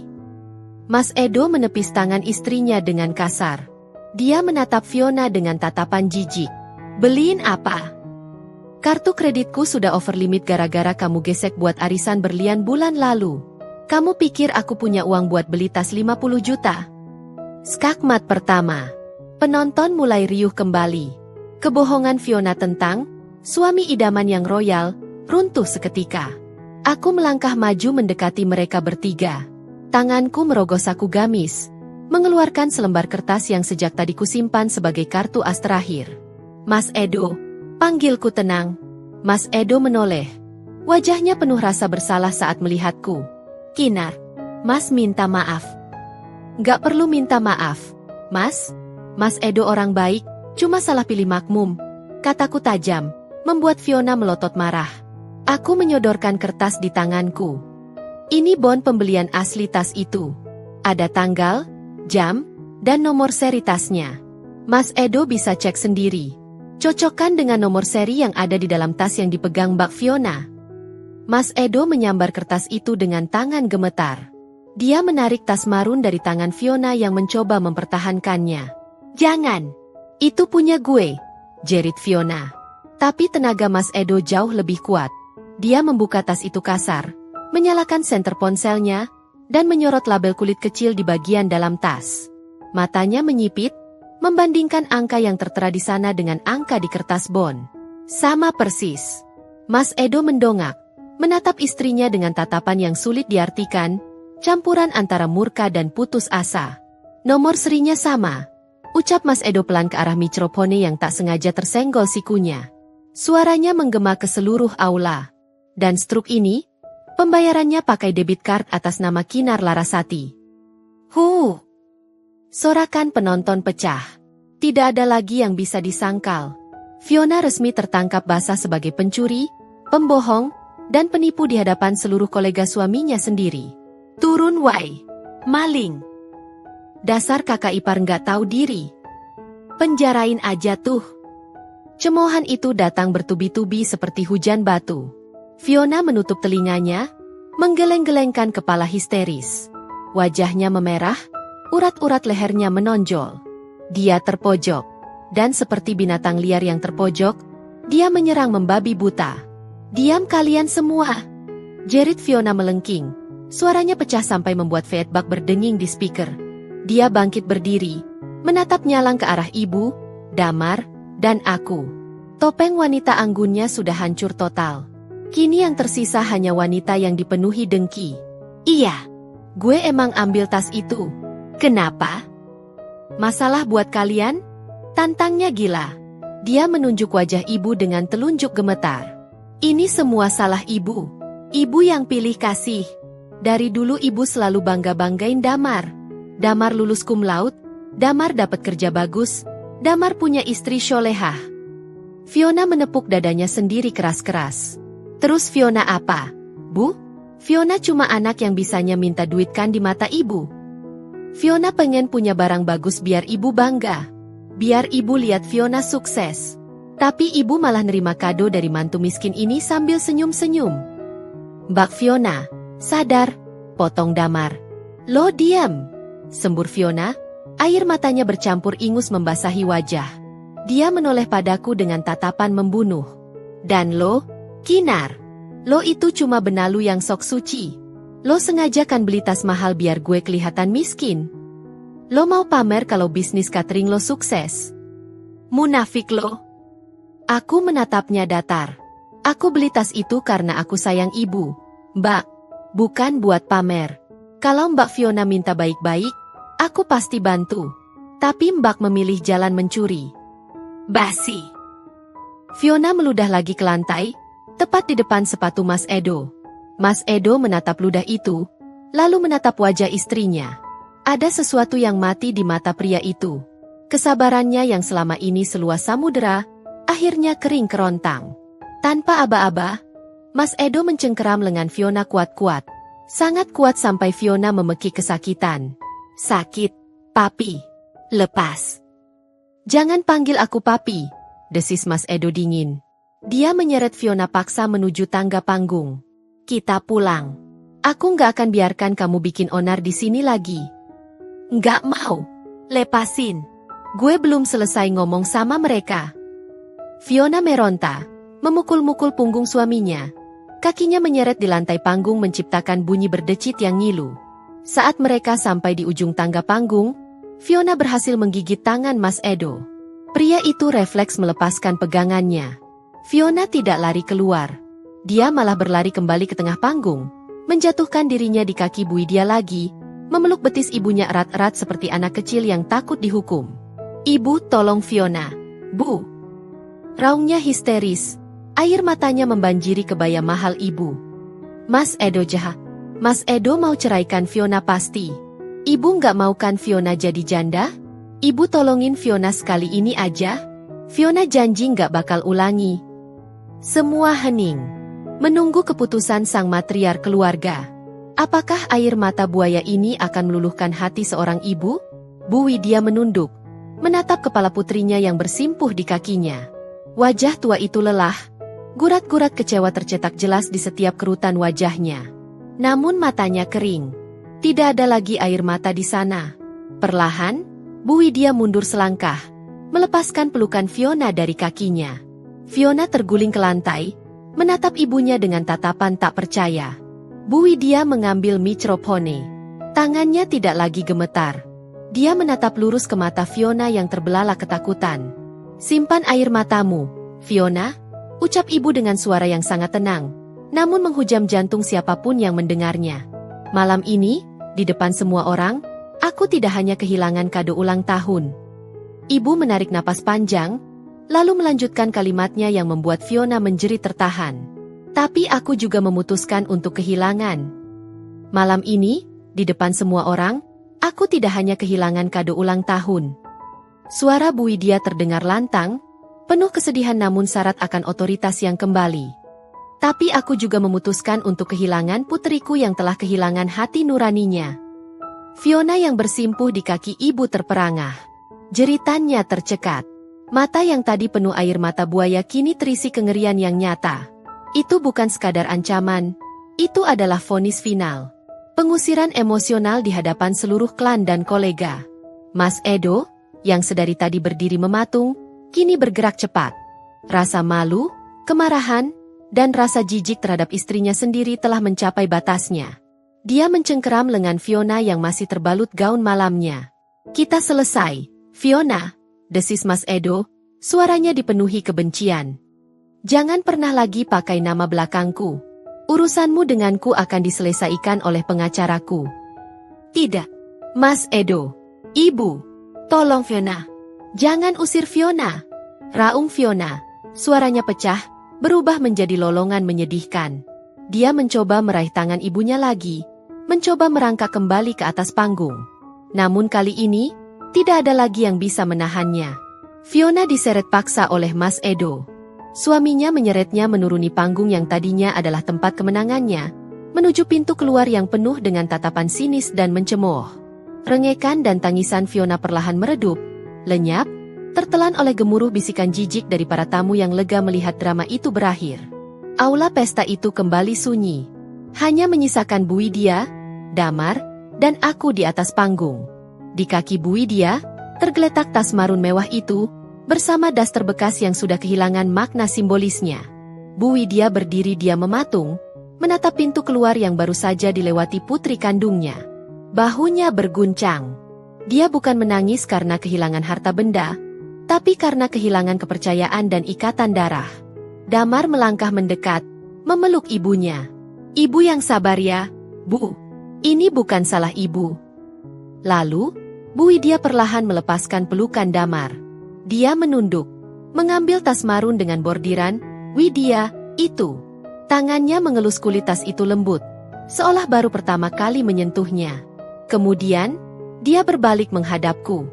Mas Edo menepis tangan istrinya dengan kasar. Dia menatap Fiona dengan tatapan jijik. Beliin apa? Kartu kreditku sudah over limit gara-gara kamu gesek buat arisan berlian bulan lalu. Kamu pikir aku punya uang buat beli tas 50 juta? Skakmat pertama. Penonton mulai riuh kembali. Kebohongan Fiona tentang suami idaman yang royal runtuh seketika. Aku melangkah maju mendekati mereka bertiga. Tanganku merogoh saku gamis, mengeluarkan selembar kertas yang sejak tadi kusimpan sebagai kartu as terakhir. Mas Edo, panggilku tenang. Mas Edo menoleh. Wajahnya penuh rasa bersalah saat melihatku. Kinar, Mas minta maaf. Gak perlu minta maaf, Mas. Mas Edo orang baik, cuma salah pilih makmum. Kataku tajam, membuat Fiona melotot marah. Aku menyodorkan kertas di tanganku. Ini bon pembelian asli tas itu. Ada tanggal, jam, dan nomor seri tasnya. Mas Edo bisa cek sendiri. Cocokkan dengan nomor seri yang ada di dalam tas yang dipegang Mbak Fiona. Mas Edo menyambar kertas itu dengan tangan gemetar. Dia menarik tas marun dari tangan Fiona yang mencoba mempertahankannya. Jangan, itu punya gue, jerit Fiona. Tapi tenaga Mas Edo jauh lebih kuat. Dia membuka tas itu kasar, menyalakan senter ponselnya, dan menyorot label kulit kecil di bagian dalam tas. Matanya menyipit, membandingkan angka yang tertera di sana dengan angka di kertas bon. Sama persis. Mas Edo mendongak, menatap istrinya dengan tatapan yang sulit diartikan, campuran antara murka dan putus asa. Nomor serinya sama, ucap Mas Edo pelan ke arah mikrofone yang tak sengaja tersenggol sikunya. Suaranya menggema ke seluruh aula. Dan struk ini, pembayarannya pakai debit card atas nama Kinar Larasati. Sorakan penonton pecah. Tidak ada lagi yang bisa disangkal. Fiona resmi tertangkap basah sebagai pencuri, pembohong, dan penipu di hadapan seluruh kolega suaminya sendiri. Turun wai, maling. Dasar kakak ipar nggak tahu diri. Penjarain aja tuh. Cemoohan itu datang bertubi-tubi seperti hujan batu. Fiona menutup telinganya, menggeleng-gelengkan kepala histeris. Wajahnya memerah, urat-urat lehernya menonjol. Dia terpojok, dan seperti binatang liar yang terpojok, dia menyerang membabi buta. Diam kalian semua, jerit Fiona melengking. Suaranya pecah sampai membuat feedback berdenging di speaker. Dia bangkit berdiri, menatap nyalang ke arah ibu, Damar, dan aku. Topeng wanita anggunnya sudah hancur total. Kini yang tersisa hanya wanita yang dipenuhi dengki. Iya, gue emang ambil tas itu. Kenapa? Masalah buat kalian? Tantangnya gila. Dia menunjuk wajah ibu dengan telunjuk gemetar. Ini semua salah ibu. Ibu yang pilih kasih. Dari dulu ibu selalu bangga-banggain Damar. Damar lulus cum laude, Damar dapat kerja bagus, Damar punya istri solehah. Fiona menepuk dadanya sendiri keras-keras. Terus Fiona apa? Bu? Fiona cuma anak yang bisanya minta duit kan di mata ibu. Fiona pengen punya barang bagus biar ibu bangga. Biar ibu lihat Fiona sukses. Tapi ibu malah nerima kado dari mantu miskin ini sambil senyum-senyum. Mbak Fiona, sadar, potong Damar. Lo diam, sembur Fiona, air matanya bercampur ingus membasahi wajah. Dia menoleh padaku dengan tatapan membunuh. Dan lo, Kinar, lo itu cuma benalu yang sok suci. Lo sengaja kan beli tas mahal biar gue kelihatan miskin. Lo mau pamer kalau bisnis catering lo sukses. Munafik lo. Aku menatapnya datar. Aku beli tas itu karena aku sayang ibu, Mbak. Bukan buat pamer. Kalau Mbak Fiona minta baik-baik, aku pasti bantu. Tapi Mbak memilih jalan mencuri. Basi. Fiona meludah lagi ke lantai, tepat di depan sepatu Mas Edo. Mas Edo menatap ludah itu, lalu menatap wajah istrinya. Ada sesuatu yang mati di mata pria itu. Kesabarannya yang selama ini seluas samudera, akhirnya kering kerontang. Tanpa aba-aba, Mas Edo mencengkeram lengan Fiona kuat-kuat. Sangat kuat sampai Fiona memekik kesakitan. Sakit, papi. Lepas. Jangan panggil aku papi, desis Mas Edo dingin. Dia menyeret Fiona paksa menuju tangga panggung. Kita pulang. Aku nggak akan biarkan kamu bikin onar di sini lagi. Nggak mau. Lepasin. Gue belum selesai ngomong sama mereka. Fiona meronta, memukul-mukul punggung suaminya. Kakinya menyeret di lantai panggung menciptakan bunyi berdecit yang ngilu. Saat mereka sampai di ujung tangga panggung, Fiona berhasil menggigit tangan Mas Edo. Pria itu refleks melepaskan pegangannya. Fiona tidak lari keluar. Dia malah berlari kembali ke tengah panggung, menjatuhkan dirinya di kaki Bu Widya lagi, memeluk betis ibunya erat-erat seperti anak kecil yang takut dihukum. Ibu, tolong Fiona. Bu. Raungnya histeris. Air matanya membanjiri kebaya mahal ibu. Mas Edo jahat. Mas Edo mau ceraikan Fiona pasti. Ibu nggak mau kan Fiona jadi janda? Ibu tolongin Fiona sekali ini aja. Fiona janji nggak bakal ulangi. Semua hening. Menunggu keputusan sang matriark keluarga. Apakah air mata buaya ini akan meluluhkan hati seorang ibu? Bu Widya menunduk, menatap kepala putrinya yang bersimpuh di kakinya. Wajah tua itu lelah. Gurat-gurat kecewa tercetak jelas di setiap kerutan wajahnya. Namun matanya kering. Tidak ada lagi air mata di sana. Perlahan, Bu Widya mundur selangkah, melepaskan pelukan Fiona dari kakinya. Fiona terguling ke lantai, menatap ibunya dengan tatapan tak percaya. Bu Widya mengambil microphone. Tangannya tidak lagi gemetar. Dia menatap lurus ke mata Fiona yang terbelalak ketakutan. Simpan air matamu, Fiona, ucap ibu dengan suara yang sangat tenang, namun menghujam jantung siapapun yang mendengarnya. Malam ini, di depan semua orang, aku tidak hanya kehilangan kado ulang tahun. Ibu menarik napas panjang, lalu melanjutkan kalimatnya yang membuat Fiona menjerit tertahan. Tapi aku juga memutuskan untuk kehilangan. Malam ini, di depan semua orang, aku tidak hanya kehilangan kado ulang tahun. Suara Bu Widya terdengar lantang, penuh kesedihan namun syarat akan otoritas yang kembali. Tapi aku juga memutuskan untuk kehilangan puteriku yang telah kehilangan hati nuraninya. Fiona yang bersimpuh di kaki ibu terperangah. Jeritannya tercekat. Mata yang tadi penuh air mata buaya kini terisi kengerian yang nyata. Itu bukan sekadar ancaman, itu adalah vonis final. Pengusiran emosional di hadapan seluruh klan dan kolega. Mas Edo, yang sedari tadi berdiri mematung, kini bergerak cepat. Rasa malu, kemarahan, dan rasa jijik terhadap istrinya sendiri telah mencapai batasnya. Dia mencengkeram lengan Fiona yang masih terbalut gaun malamnya. Kita selesai, Fiona, desis Mas Edo, suaranya dipenuhi kebencian. Jangan pernah lagi pakai nama belakangku. Urusanmu denganku akan diselesaikan oleh pengacaraku. Tidak, Mas Edo. Ibu, tolong Fiona. Jangan usir Fiona. Raung Fiona, suaranya pecah, berubah menjadi lolongan menyedihkan. Dia mencoba meraih tangan ibunya lagi, mencoba merangkak kembali ke atas panggung. Namun kali ini, tidak ada lagi yang bisa menahannya. Fiona diseret paksa oleh Mas Edo. Suaminya menyeretnya menuruni panggung yang tadinya adalah tempat kemenangannya, menuju pintu keluar yang penuh dengan tatapan sinis dan mencemooh. Rengekan dan tangisan Fiona perlahan meredup, lenyap, tertelan oleh gemuruh bisikan jijik dari para tamu yang lega melihat drama itu berakhir. Aula pesta itu kembali sunyi. Hanya menyisakan Bu Widya, Damar, dan aku di atas panggung. Di kaki Bu Widya, tergeletak tas marun mewah itu, bersama daster bekas yang sudah kehilangan makna simbolisnya. Bu Widya berdiri diam mematung, menatap pintu keluar yang baru saja dilewati putri kandungnya. Bahunya berguncang. Dia bukan menangis karena kehilangan harta benda, tapi karena kehilangan kepercayaan dan ikatan darah. Damar melangkah mendekat, memeluk ibunya. Ibu yang sabar ya, Bu. Ini bukan salah ibu. Lalu, Bu Widya perlahan melepaskan pelukan Damar. Dia menunduk, mengambil tas marun dengan bordiran. Widya, itu. Tangannya mengelus kulit tas itu lembut, seolah baru pertama kali menyentuhnya. Kemudian, dia berbalik menghadapku.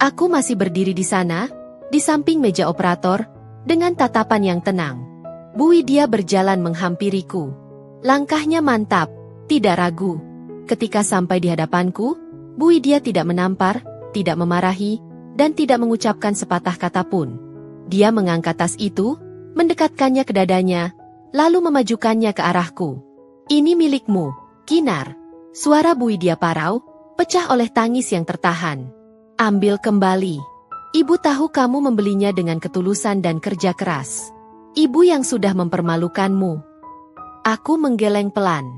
Aku masih berdiri di sana, di samping meja operator, dengan tatapan yang tenang. Bu Widya berjalan menghampiriku. Langkahnya mantap, tidak ragu. Ketika sampai di hadapanku, Bu Widya tidak menampar, tidak memarahi, dan tidak mengucapkan sepatah kata pun. Dia mengangkat tas itu, mendekatkannya ke dadanya, lalu memajukannya ke arahku. Ini milikmu, Kinar. Suara Bu Widya parau, pecah oleh tangis yang tertahan. Ambil kembali. Ibu tahu kamu membelinya dengan ketulusan dan kerja keras. Ibu yang sudah mempermalukanmu. Aku menggeleng pelan.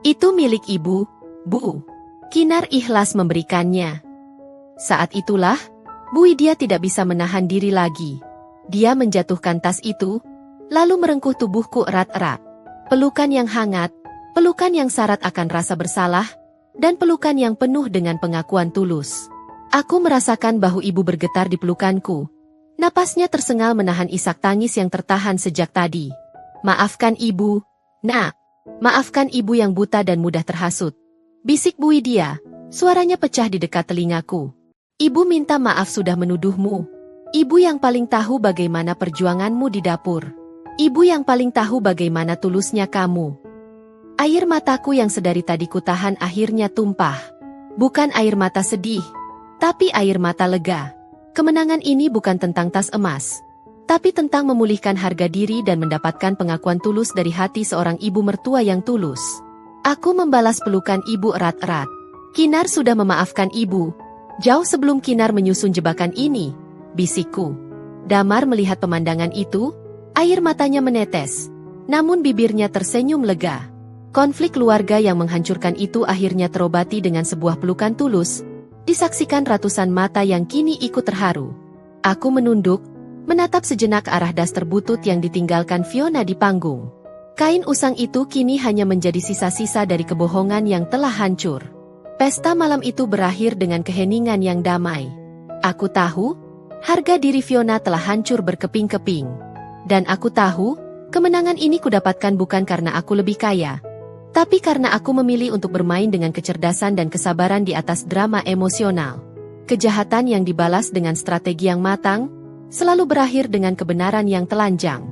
Itu milik ibu, Bu. Kinar ikhlas memberikannya. Saat itulah, Bu Widya tidak bisa menahan diri lagi. Dia menjatuhkan tas itu, lalu merengkuh tubuhku erat-erat. Pelukan yang hangat, pelukan yang syarat akan rasa bersalah, dan pelukan yang penuh dengan pengakuan tulus. Aku merasakan bahu ibu bergetar di pelukanku. Napasnya tersengal menahan isak tangis yang tertahan sejak tadi. Maafkan ibu, Nak. Maafkan ibu yang buta dan mudah terhasut. Bisik Bu Widya, suaranya pecah di dekat telingaku. Ibu minta maaf sudah menuduhmu. Ibu yang paling tahu bagaimana perjuanganmu di dapur. Ibu yang paling tahu bagaimana tulusnya kamu. Air mataku yang sedari tadi kutahan akhirnya tumpah. Bukan air mata sedih, tapi air mata lega. Kemenangan ini bukan tentang tas emas, tapi tentang memulihkan harga diri dan mendapatkan pengakuan tulus dari hati seorang ibu mertua yang tulus. Aku membalas pelukan ibu erat-erat. Kinar sudah memaafkan ibu. Jauh sebelum Kinar menyusun jebakan ini, bisikku. Damar melihat pemandangan itu, air matanya menetes. Namun bibirnya tersenyum lega. Konflik keluarga yang menghancurkan itu akhirnya terobati dengan sebuah pelukan tulus, disaksikan ratusan mata yang kini ikut terharu. Aku menunduk, menatap sejenak ke arah daster butut yang ditinggalkan Fiona di panggung. Kain usang itu kini hanya menjadi sisa-sisa dari kebohongan yang telah hancur. Pesta malam itu berakhir dengan keheningan yang damai. Aku tahu, harga diri Fiona telah hancur berkeping-keping. Dan aku tahu, kemenangan ini kudapatkan bukan karena aku lebih kaya, tapi karena aku memilih untuk bermain dengan kecerdasan dan kesabaran di atas drama emosional. Kejahatan yang dibalas dengan strategi yang matang, selalu berakhir dengan kebenaran yang telanjang.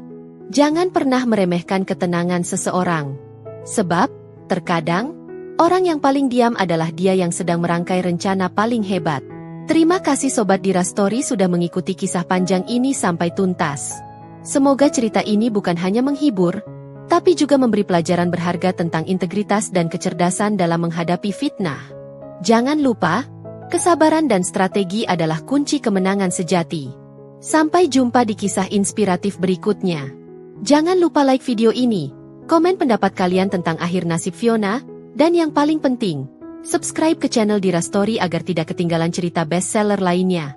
Jangan pernah meremehkan ketenangan seseorang. Sebab, terkadang, orang yang paling diam adalah dia yang sedang merangkai rencana paling hebat. Terima kasih Sobat Dira Story sudah mengikuti kisah panjang ini sampai tuntas. Semoga cerita ini bukan hanya menghibur, tapi juga memberi pelajaran berharga tentang integritas dan kecerdasan dalam menghadapi fitnah. Jangan lupa, kesabaran dan strategi adalah kunci kemenangan sejati. Sampai jumpa di kisah inspiratif berikutnya. Jangan lupa like video ini, komen pendapat kalian tentang akhir nasib Fiona, dan yang paling penting, subscribe ke channel Dira Story agar tidak ketinggalan cerita bestseller lainnya.